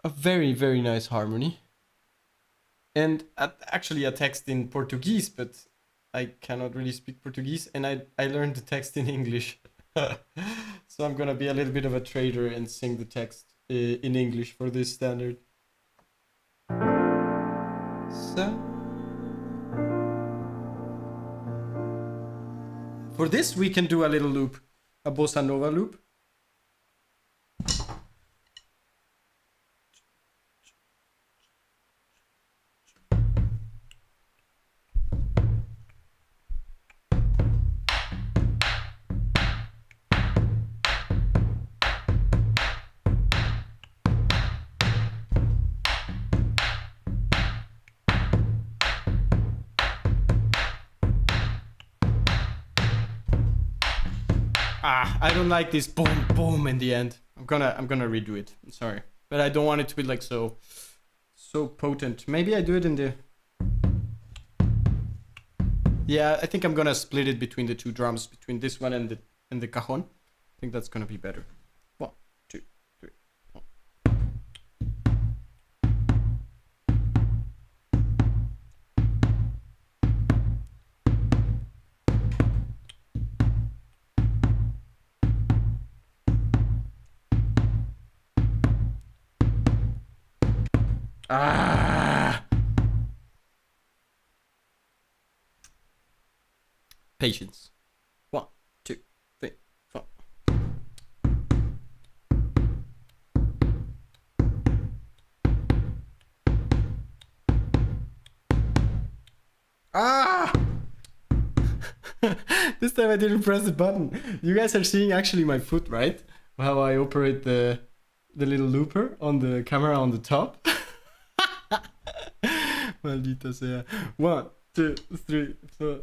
very, very nice harmony, and actually a text in Portuguese, but I cannot really speak Portuguese, and I learned the text in English. So I'm gonna be a little bit of a traitor and sing the text in English for this standard. So for this we can do a little loop, a bossa nova loop. I don't like this boom boom in the end. I'm gonna redo it. I'm sorry, but I don't want it to be like so potent. Maybe I do it in the. Yeah, I think I'm gonna split it between the two drums, between this one and the cajon. I think that's gonna be better. 1, 2, 3. 4. Ah! Patience. 1, 2, 3, 4. Ah! This time I didn't press the button. You guys are seeing actually my foot, right? How I operate the little looper on the camera on the top. Maldita sea. 1, 2, 3, 4.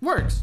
Works.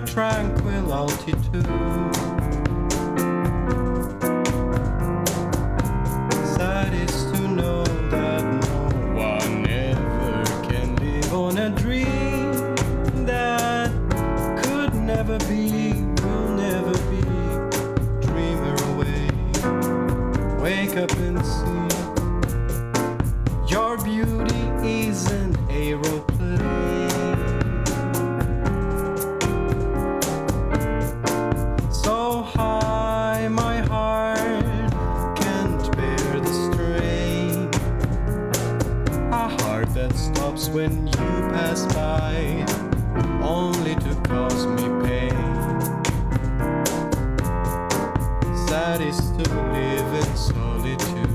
Tranquil altitude. Sad is to know that no one ever can live on a dream that could never be, will never be. Dreamer away, wake up and see your beauty is an aeroplane. When you pass by, only to cause me pain. Sad is to live in solitude.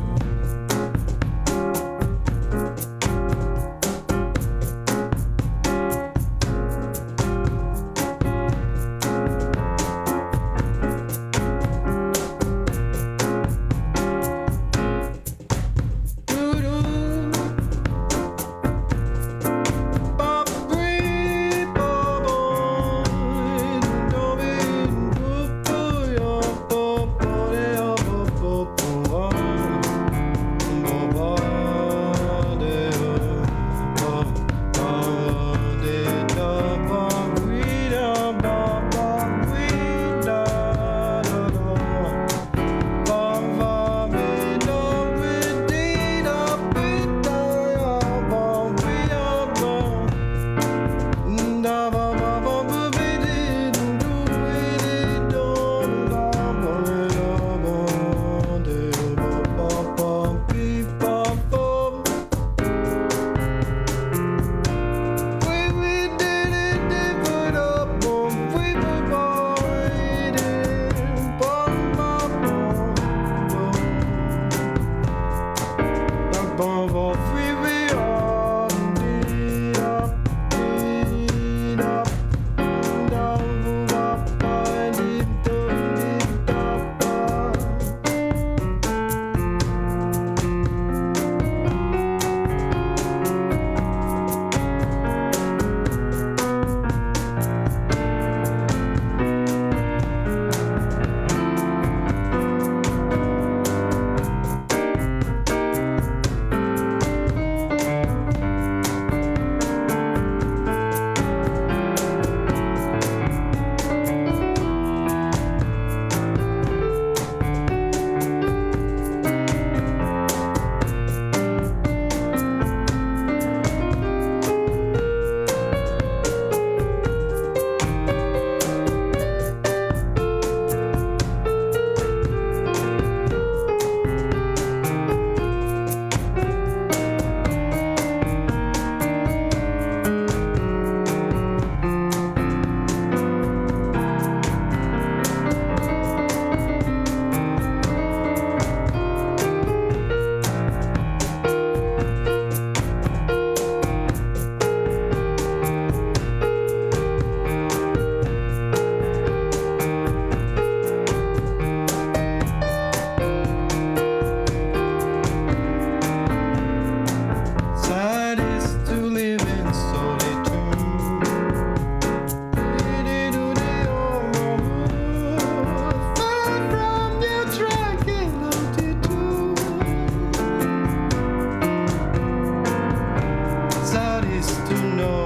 to know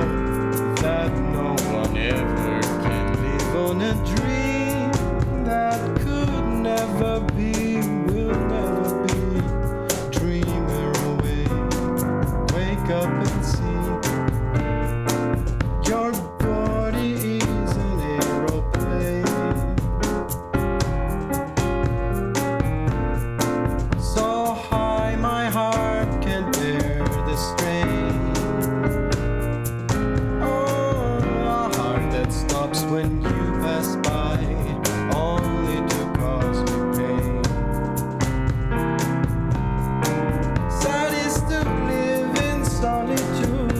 that no one ever can live on a dream that could never be, will never be. Dreamer away, wake up and see your body is an aeroplane. So high my heart can bear the strain. Oh, a heart that stops when you pass by, only to cause me pain. Sad is to live in solitude.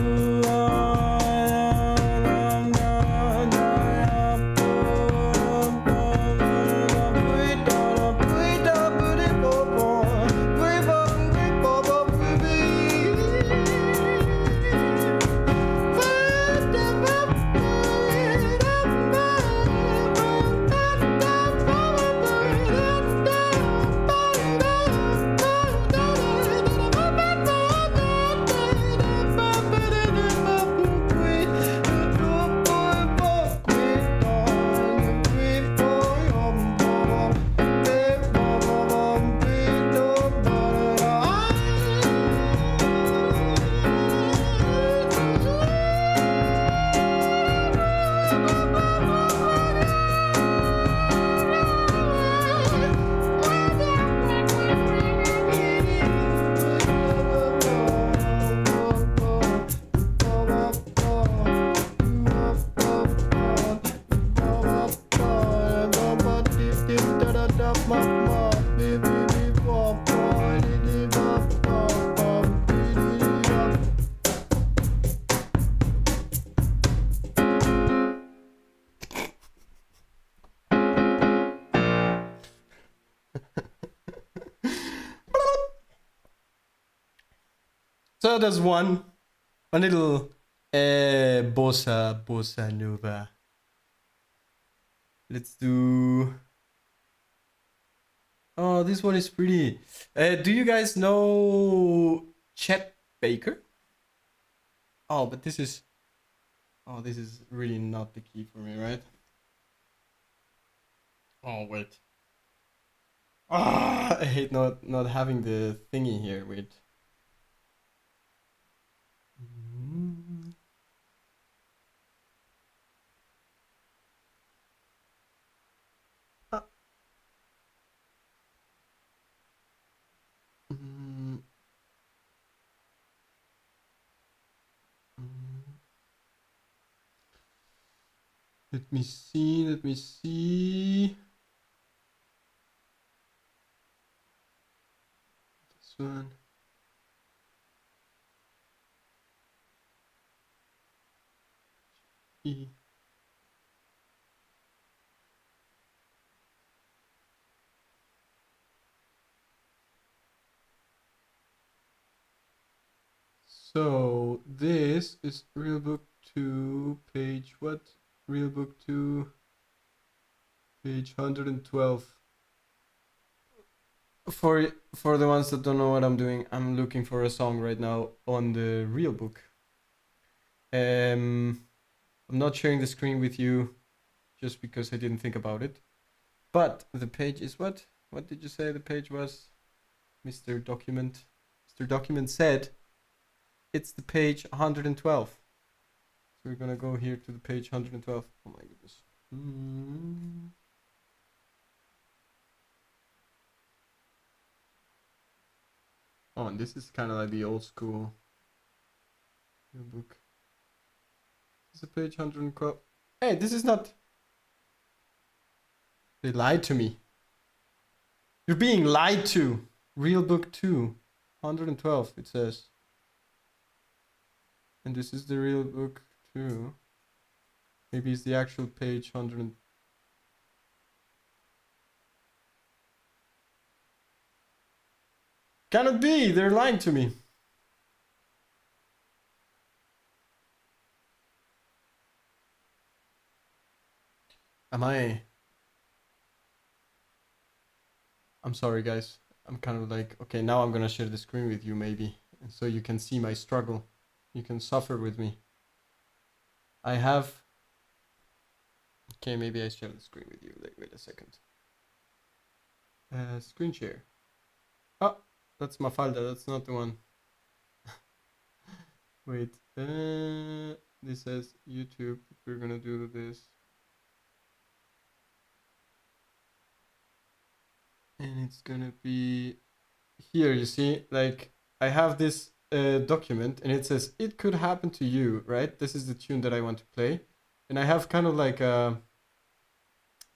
So there's one little bossa nova. Let's do. Oh, this one is pretty. Do you guys know Chet Baker? Oh, but this is. Oh, this is really not the key for me, right? Oh wait. Ah, I hate not having the thingy here. Wait. Let me see. This one. E. So this is Real Book 2, page what? Real Book 2, page 112. For the ones that don't know what I'm doing, I'm looking for a song right now on the Real Book. I'm not sharing the screen with you just because I didn't think about it. But the page is what? What did you say the page was? Mr. Document. Mr. Document said it's the page 112. So we're gonna go here to the page 112. Oh my goodness. Oh, and this is kind of like the old school book. This is page 112. Hey, this is not. They lied to me. You're being lied to. Real Book 2, 112, it says. And this is the Real Book 2. Maybe it's the actual page 100. Cannot be! They're lying to me. Am I? I'm sorry, guys. I'm kind of like, okay, now I'm gonna share the screen with you, maybe, and so you can see my struggle. You can suffer with me. I have... Okay, maybe I share the screen with you. Wait a second. Screen share. Oh, that's Mafalda. That's not the one. Wait. This says YouTube. We're gonna do this. And it's gonna be here. You see, like I have this document, and it says it could happen to you, right? This is the tune that I want to play, and I have kind of like a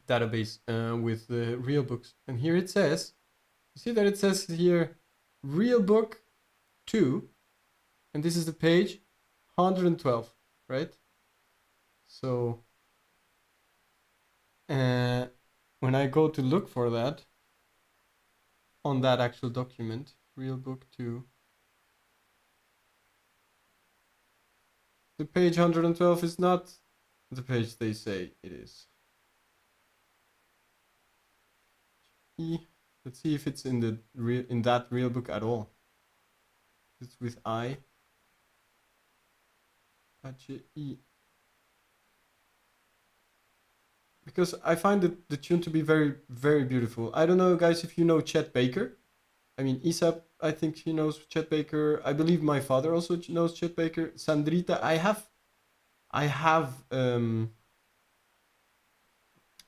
database with the real books, and here it says, you see that it says here, real book 2, and this is the page 112, right? So when I go to look for that on that actual document, real book 2, the page 112 is not the page they say it is. Let's see if it's in the that real book at all. It's with I. H-E. Because I find the tune to be very, very beautiful. I don't know, guys, if you know Chet Baker. I mean, Isab, I think she knows Chet Baker. I believe my father also knows Chet Baker. Sandrita, I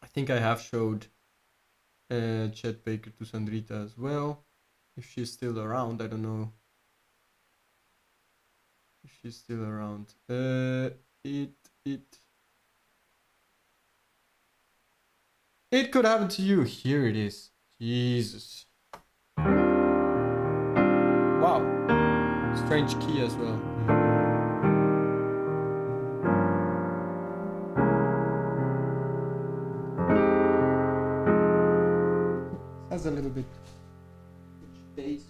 think I have showed Chet Baker to Sandrita as well. If she's still around, I don't know if she's still around. It could happen to you. Here it is. Jesus. Wow. Strange key as well. Has a little bit bass.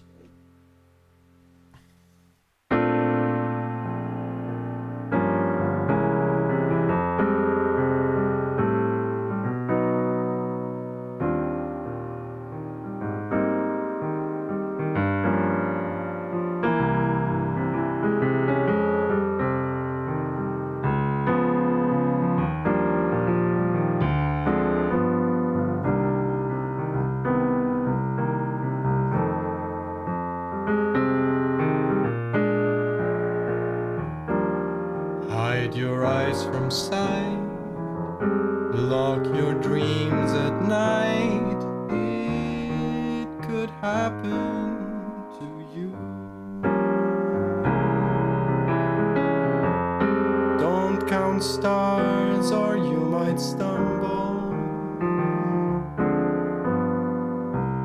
Hide your eyes from sight, lock your dreams at night. It could happen to you. Don't count stars or you might stumble.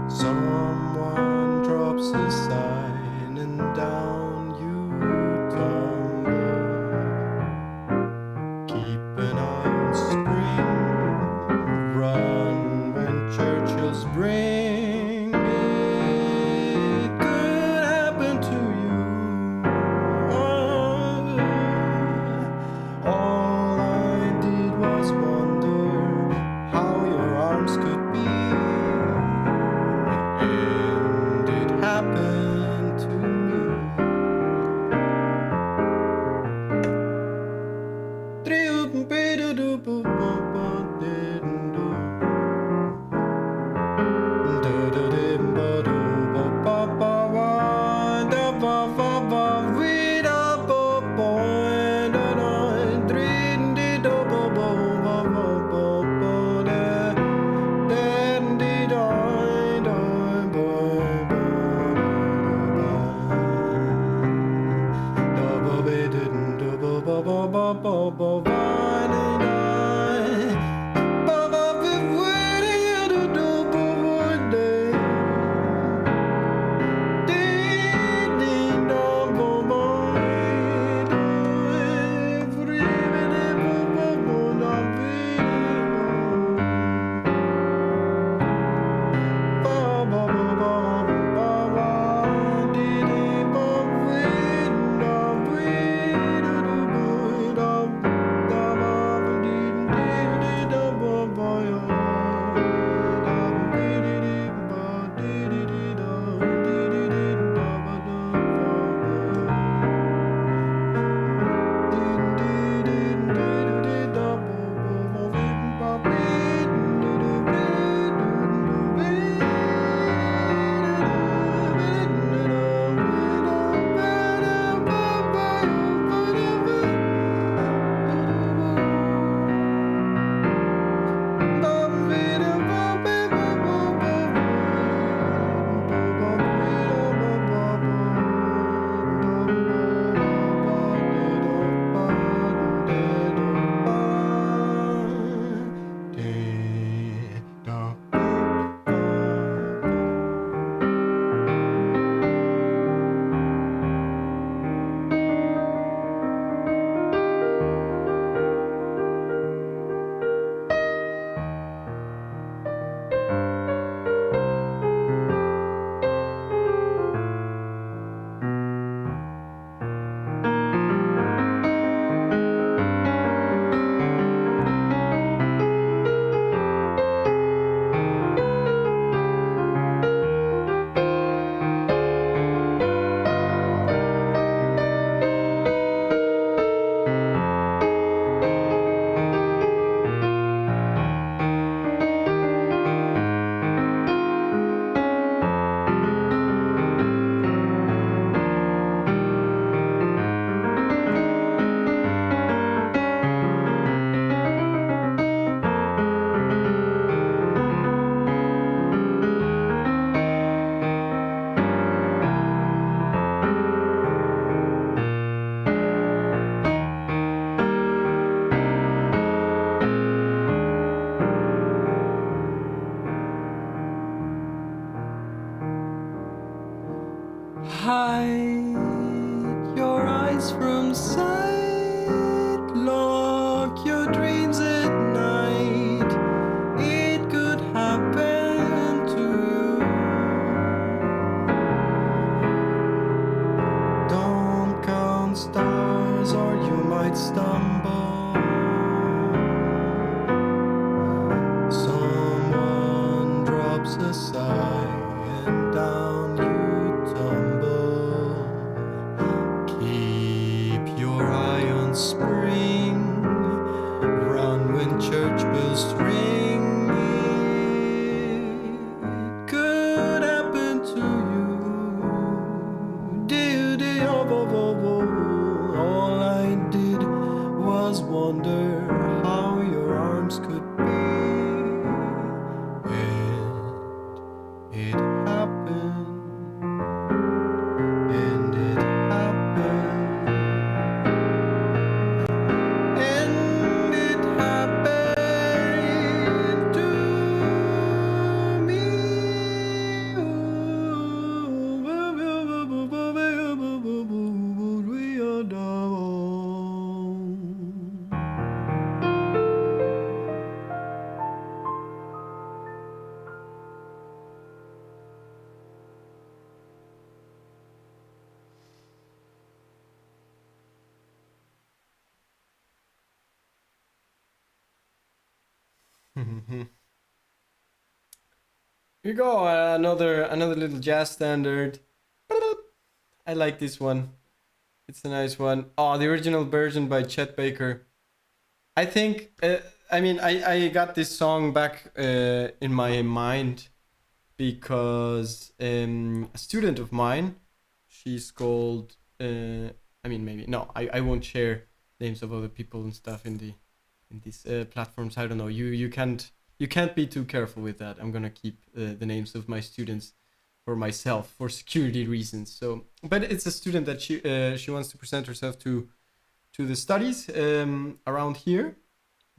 Someone drops a sign and down you tumble. Keep an eye on spring, run when Churchill's bring. It could happen to you. All I did was wonder your eyes from sight, lock your dreams at night. It could happen to you. Don't count stars or you might stumble. Someone drops a sigh and down you tumble. Keep your eye on spring. Run when church bells ring. It could happen to you. All I did was wonder how your arms could be. And it happened. And it happened. And it happened to me. We are down. Here you go, another little jazz standard. I like this one. It's a nice one. Oh, the original version by Chet Baker. I think. I got this song back in my mind because a student of mine, she's called. Maybe no. I won't share names of other people and stuff in these platforms. I don't know. You can't be too careful with that. I'm gonna keep the names of my students for myself for security reasons. So, but it's a student that she wants to present herself to the studies around here.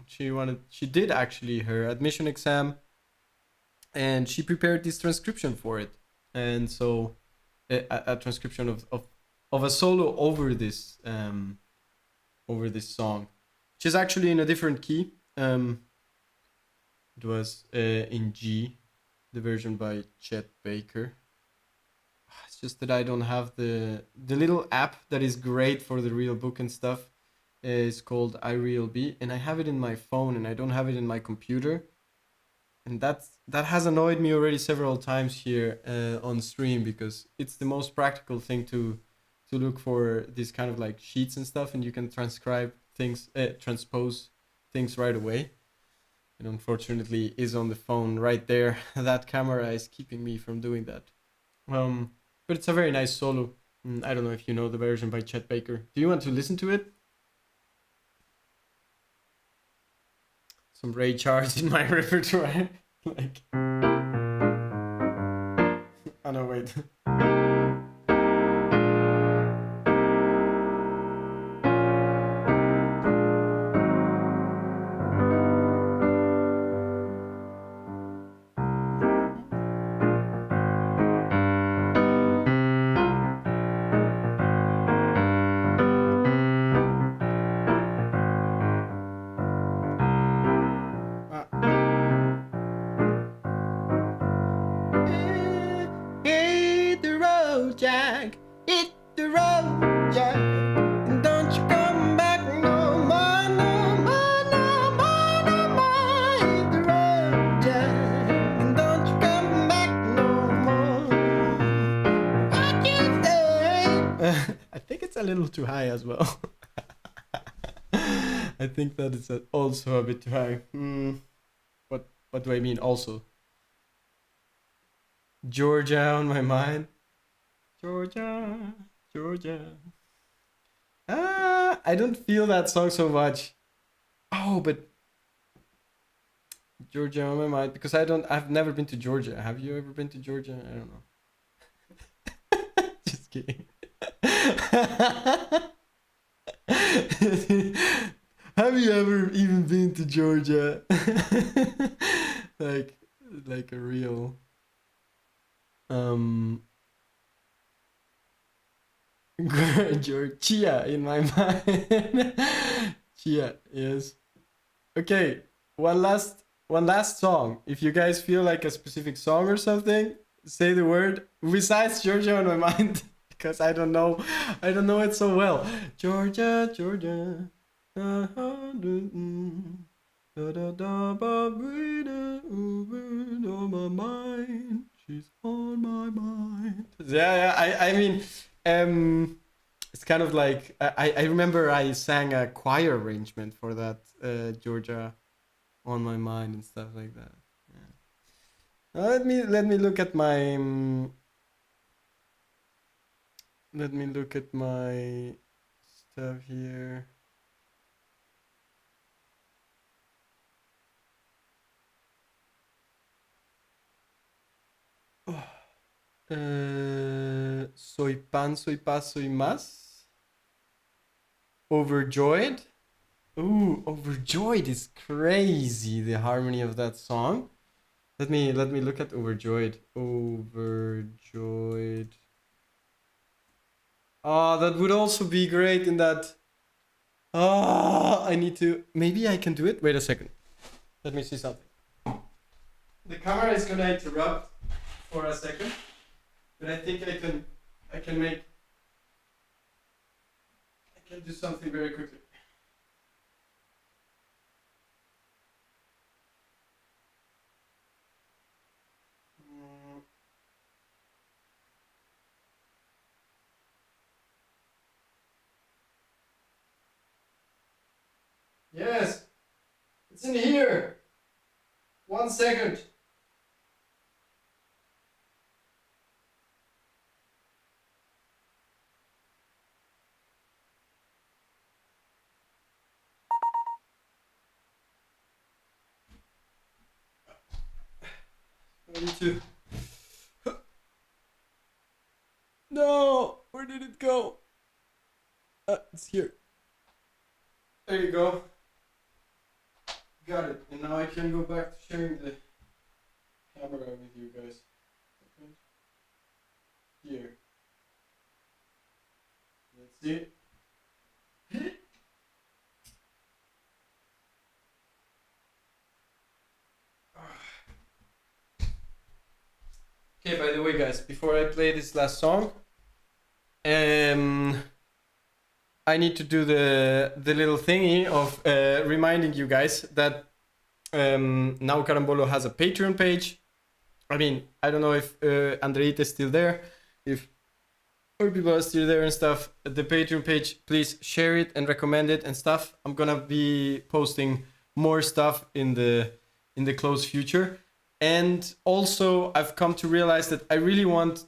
She did actually her admission exam, and she prepared this transcription for it. And so a transcription of a solo over this song, which is actually in a different key. It was in G, the version by Chet Baker. It's just that I don't have the little app that is great for the real book and stuff. Is called iRealB, and I have it in my phone, and I don't have it in my computer. And that has annoyed me already several times here on stream, because it's the most practical thing to look for these kind of like sheets and stuff, and you can transpose things right away. And unfortunately is on the phone right there. That camera is keeping me from doing that. But it's a very nice solo. I don't know if you know the version by Chet Baker. Do you want to listen to it? Some Ray Charles in my repertoire. Like, oh no, wait. Hit the road, Jack. Hit the road, Jack. And don't you come back no more, no more, no more, no more. Hit the road, Jack. And don't you come back no more. What you say? I think it's a little too high as well. I think that is also a bit too high. What do I mean also? Georgia on my mind. Georgia, Georgia. I don't feel that song so much. Oh, but Georgia on my mind, because I've never been to Georgia. Have you ever been to Georgia? I don't know. Just kidding. Have you ever even been to Georgia? like a real Georgia in my mind. Chia, yes. Okay, one last song. If you guys feel like a specific song or something, say the word. Besides Georgia on my mind, because I don't know it so well. Georgia, Georgia. Da, da, da, ba, be, da, on my mind. She's on my mind. Yeah, yeah. I mean, it's kind of like I remember I sang a choir arrangement for that Georgia on my mind and stuff like that. Yeah. Let me look at my let me look at my stuff here. Oh. Soy pan, soy paz, soy más. Overjoyed. Ooh, overjoyed is crazy. The harmony of that song. Let me look at overjoyed. Overjoyed. Oh, that would also be great in that. Oh, I need to. Maybe I can do it. Wait a second. Let me see something. The camera is gonna interrupt for a second, but I think I can. I can make. I can do something very quickly. Mm, yes, it's in here. 1 second. I need to. No, where did it go? It's here. There you go. Got it. And now I can go back to sharing the camera with you guys. Okay. Here. Let's see. Okay, by the way, guys, before I play this last song, um, I need to do the little thingy of reminding you guys that now Carambolo has a Patreon page. I mean, I don't know if Andreita is still there, if other people are still there and stuff. The Patreon page, please share it and recommend it and stuff. I'm gonna be posting more stuff in the close future. And also, I've come to realize that I really want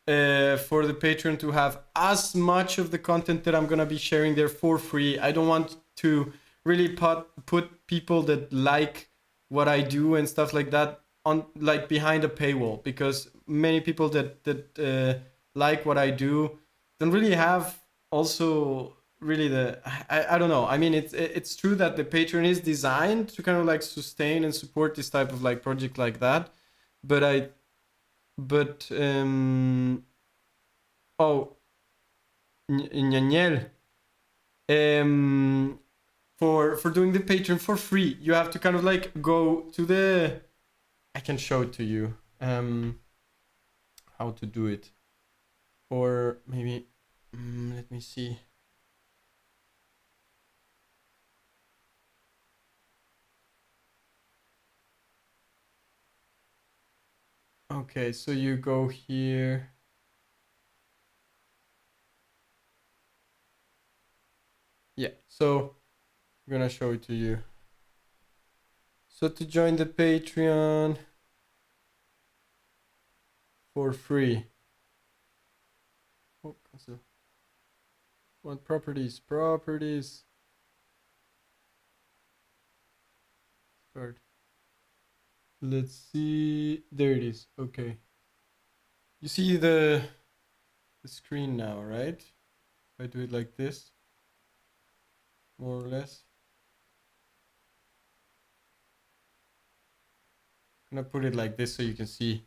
for the Patreon to have as much of the content that I'm gonna be sharing there for free. I don't want to really put people that like what I do and stuff like that on like behind a paywall, because many people that like what I do don't really have also really the I don't know. I mean, it's true that the Patreon is designed to kind of like sustain and support this type of like project like that, but oh, Ñañel, for doing the Patreon for free, you have to kind of like go to the. I can show it to you. How to do it, or maybe let me see. Okay, so you go here. Yeah, so I'm gonna show it to you. So to join the Patreon for free. Oh, cancel. What properties? Properties. Start. Let's see. There it is. Okay. You see the screen now, right? If I do it like this, more or less. I'm gonna put it like this so you can see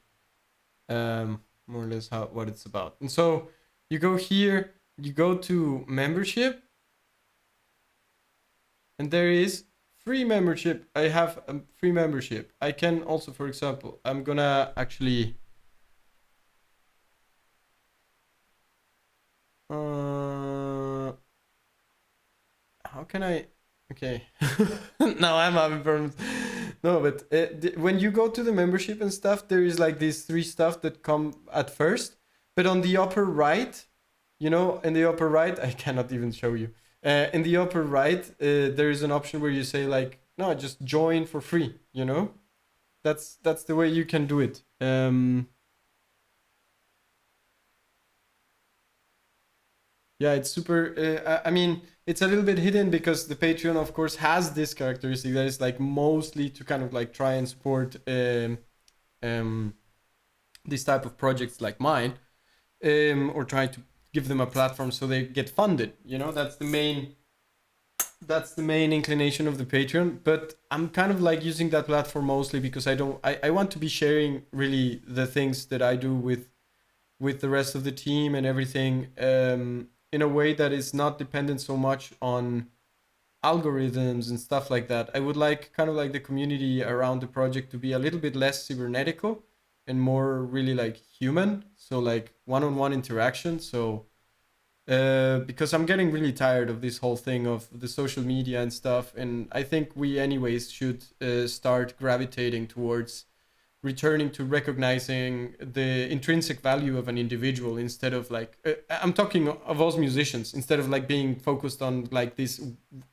more or less what it's about. And so you go here, you go to membership, and there is free membership. I have a free membership. I can also, for example, I'm gonna actually how can I? Okay, now I'm having problems. No, but when you go to the membership and stuff, there is like these three stuff that come at first. But on the upper right, in the upper right, I cannot even show you. In the upper right, there is an option where you say like, no, just join for free. That's the way you can do it. Yeah, it's super. I mean, it's a little bit hidden because the Patreon, of course, has this characteristic that is like mostly to kind of like try and support um, this type of projects like mine, or try to give them a platform so they get funded. That's the main inclination of the Patreon. But I'm kind of like using that platform mostly because I want to be sharing really the things that I do with the rest of the team and everything, in a way that is not dependent so much on algorithms and stuff like that. I would like kind of like the community around the project to be a little bit less cybernetical and more really like human. So like one-on-one interaction. So because I'm getting really tired of this whole thing of the social media and stuff, and I think we anyways should start gravitating towards returning to recognizing the intrinsic value of an individual instead of like I'm talking of us musicians, instead of like being focused on like these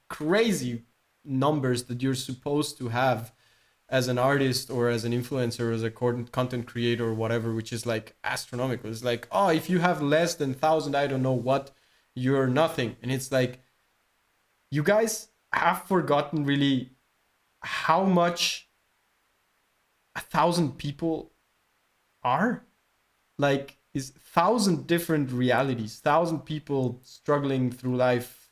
crazy numbers that you're supposed to have as an artist or as an influencer or as a content creator or whatever, which is like astronomical. It's like, oh, if you have less than 1,000 I don't know what, you're nothing. And it's like, you guys have forgotten really how much 1,000 people are. Like, is 1,000 different realities, 1,000 people struggling through life,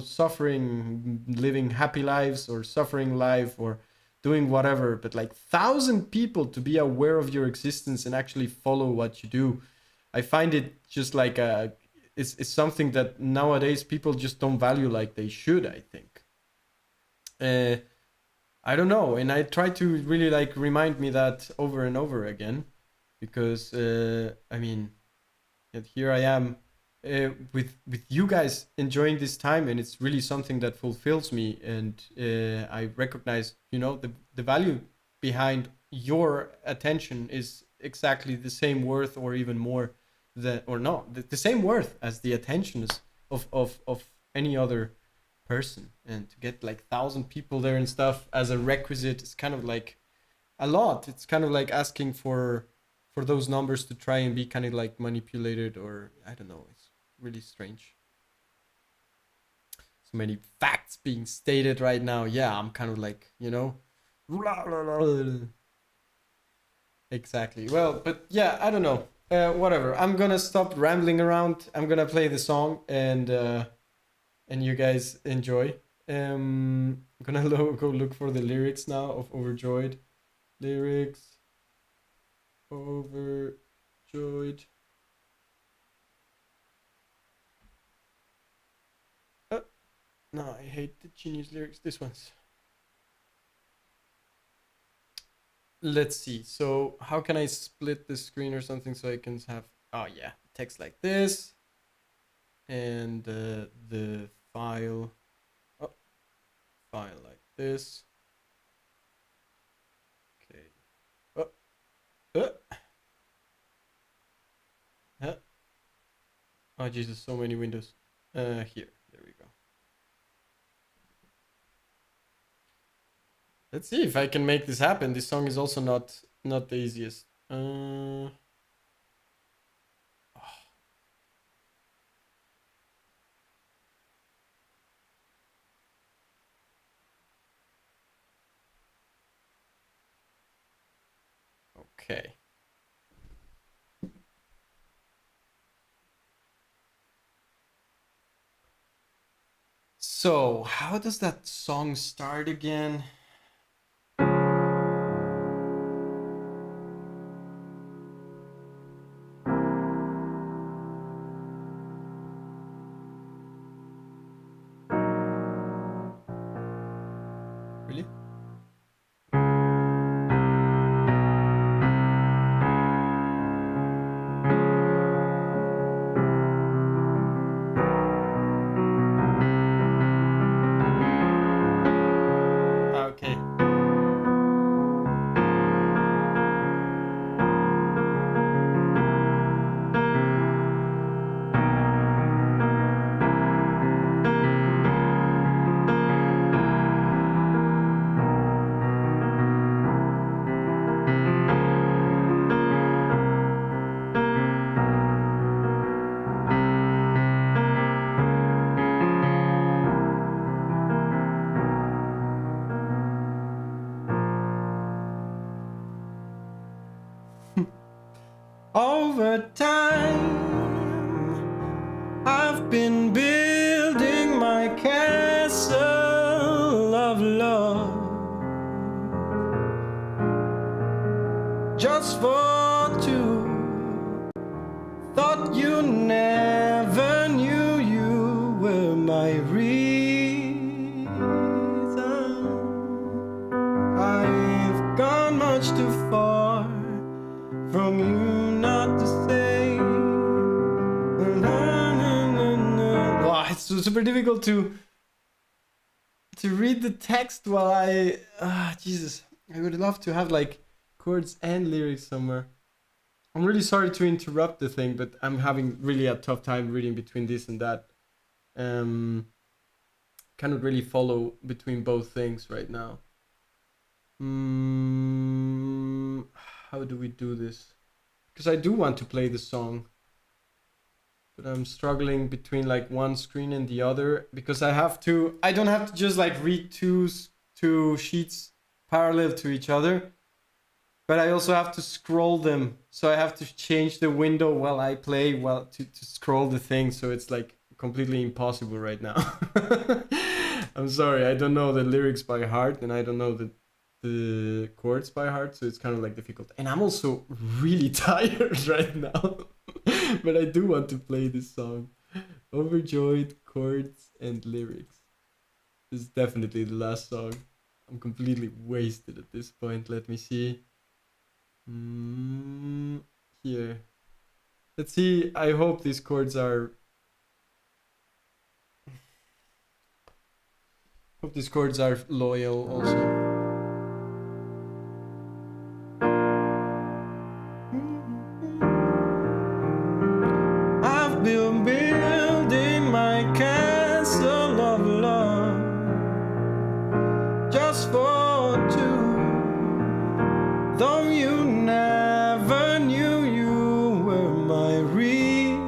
suffering, living happy lives or suffering life or doing whatever. But like 1,000 people to be aware of your existence and actually follow what you do, I find it just like it's something that nowadays people just don't value like they should, I think. uh, I don't know, and I try to really like remind me that over and over again, because I mean, and here I am with you guys enjoying this time, and it's really something that fulfills me, and I recognize, the value behind your attention is exactly the same worth, or even more, or no, the same worth as the attentions of any other person. And to get like 1,000 people there and stuff as a requisite is kind of like a lot. It's kind of like asking for those numbers to try and be kind of like manipulated, or I don't know. It's really strange. So many facts being stated right now. Yeah, I'm kind of like, exactly. Well, but yeah, I don't know. Whatever. I'm gonna stop rambling around. I'm gonna play the song, and you guys enjoy. I'm gonna go look for the lyrics now of Overjoyed. Lyrics Overjoyed. Uh, no, I hate the Genius lyrics. This one's. Let's see. So how can I split the screen or something so I can have? Oh yeah, text like this, and the file. Oh, file like this. Okay. Oh, uh, uh. Oh Jesus, so many windows. Here. There we go. Let's see if I can make this happen. This song is also not the easiest. Okay. So, how does that song start again? been building my castle of love just for two. Thought you never knew you were my reason. I've gone much too far from you not to say. Oh, it's super difficult to read the text while I Jesus, I would love to have like chords and lyrics somewhere. I'm really sorry to interrupt the thing, but I'm having really a tough time reading between this and that. Cannot really follow between both things right now. How do we do this? Because I do want to play the song, but I'm struggling between like one screen and the other, because I don't have to just like read two sheets parallel to each other, but I also have to scroll them. So I have to change the window while I play, to scroll the thing. So it's like completely impossible right now. I'm sorry, I don't know the lyrics by heart, and I don't know the chords by heart, so it's kind of like difficult. And I'm also really tired right now. But I do want to play this song. Overjoyed, chords and lyrics. This is definitely the last song. I'm completely wasted at this point. Let me see. Here. Let's see. I hope these chords are... Hope these chords are loyal also. I've been building my castle of love just for two. Though you never knew you were my reason,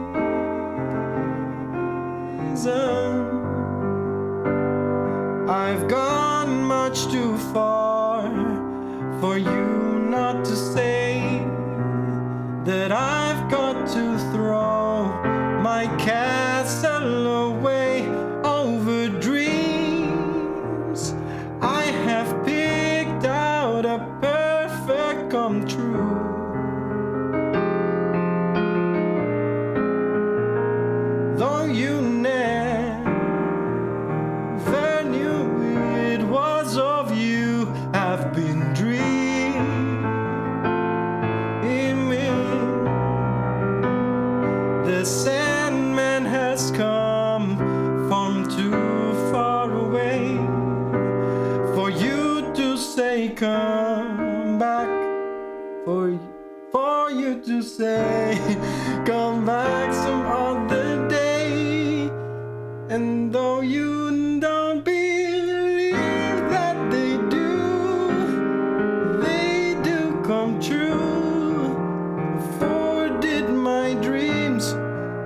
I've gone much too far for you not to say that I've got to throw my castle away over dreams I have picked out a perfect come true. Though you never knew it was of you I've been dreaming. The Sandman has come from too far away for you to say come back, for you to say come back some other day. And though you don't believe that they do come true. For did my dreams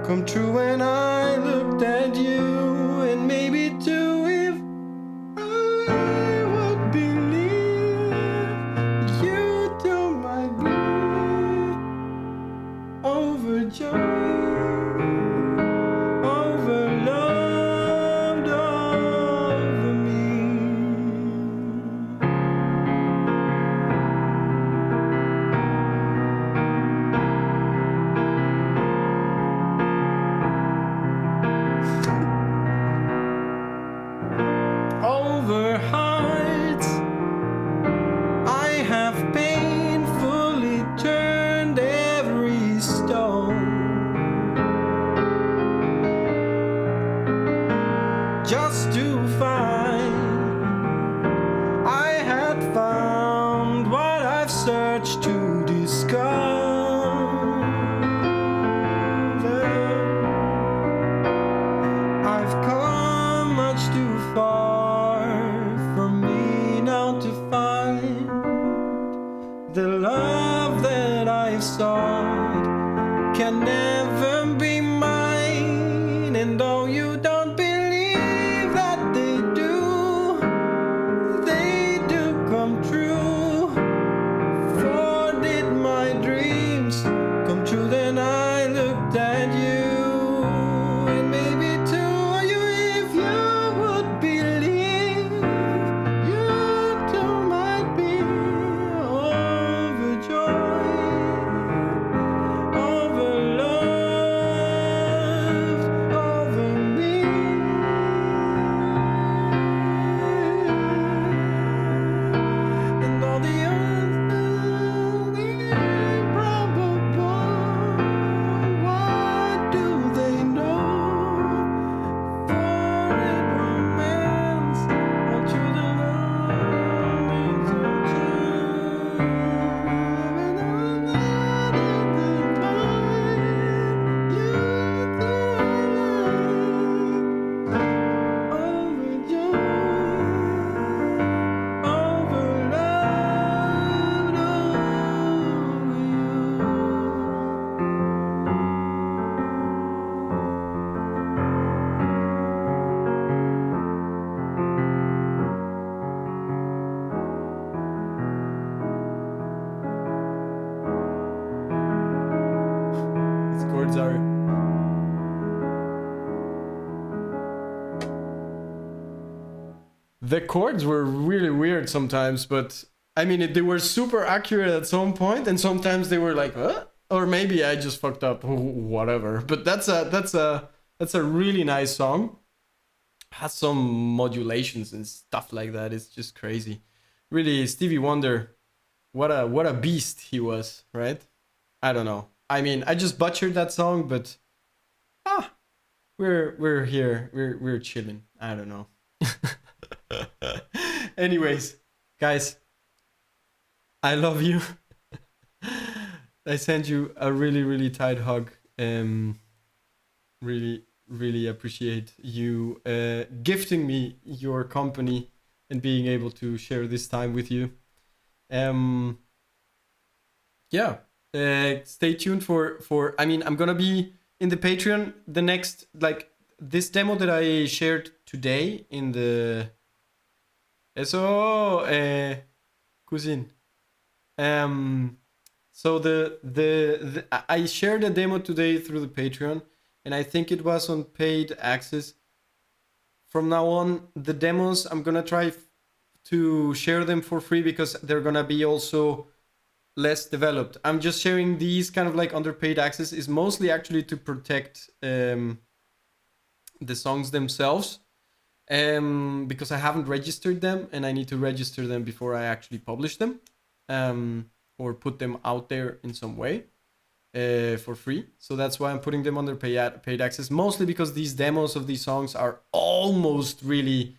come true when I looked at you? And maybe too if I would believe you too might be overjoyed, overloved over me. Over hearts I have painfully turned every stone, just to find I had found what I've searched to discover. I've come much too far for me now to find the love that I sought can never be mine. And though you don't believe that they do come true. For did my dreams come true, then I looked at you. And maybe The chords were really weird sometimes, but I mean, they were super accurate at some point, and sometimes they were like, what? Or maybe I just fucked up, whatever. But that's a really nice song. Has some modulations and stuff like that. It's just crazy. Really, Stevie Wonder, what a beast he was, right? I don't know. I mean, I just butchered that song, but ah, we're here. We're chilling. I don't know. Anyways, guys, I love you. I send you a really, really tight hug. Really, really appreciate you gifting me your company and being able to share this time with you. Um, yeah. Stay tuned for. I mean, I'm gonna be in the Patreon. The next, like, this demo that I shared today in the. Eso, cousin. Um, so I shared a demo today through the Patreon, and I think it was on paid access. From now on, the demos I'm gonna try to share them for free because they're gonna be also less developed. I'm just sharing these kind of like under paid access is mostly actually to protect the songs themselves. Because I haven't registered them and I need to register them before I actually publish them, or put them out there in some way for free. So that's why I'm putting them under paid access, mostly because these demos of these songs are almost really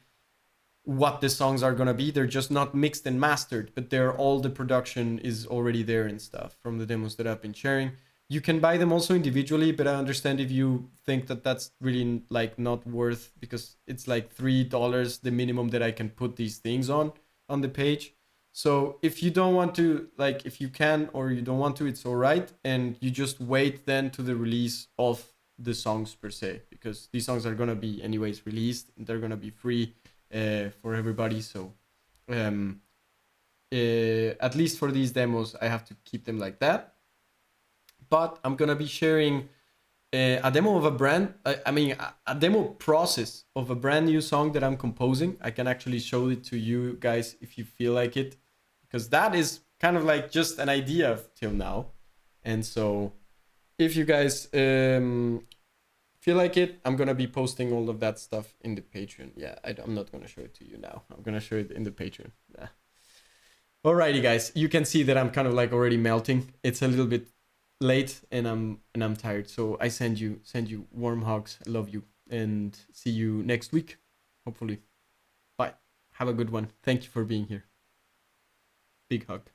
what the songs are gonna be. They're just not mixed and mastered, but they're all the production is already there and stuff from the demos that I've been sharing. You can buy them also individually, but I understand if you think that that's really like not worth, because it's like $3 the minimum that I can put these things on the page. So if you don't want to, like, if you can or you don't want to, it's all right, and you just wait then to the release of the songs per se, because these songs are gonna be anyways released and they're gonna be free for everybody. So at least for these demos, I have to keep them like that. But I'm gonna be sharing a demo of a brand. I mean, a demo process of a brand new song that I'm composing. I can actually show it to you guys if you feel like it, because that is kind of like just an idea till now. And so, if you guys feel like it, I'm gonna be posting all of that stuff in the Patreon. Yeah, I'm not gonna show it to you now. I'm gonna show it in the Patreon. Yeah. Alrighty, guys, you can see that I'm kind of like already melting. It's a little bit late and I'm tired, so I send you warm hugs. I love you and see you next week, hopefully. Bye. Have a good one. Thank you for being here. Big hug.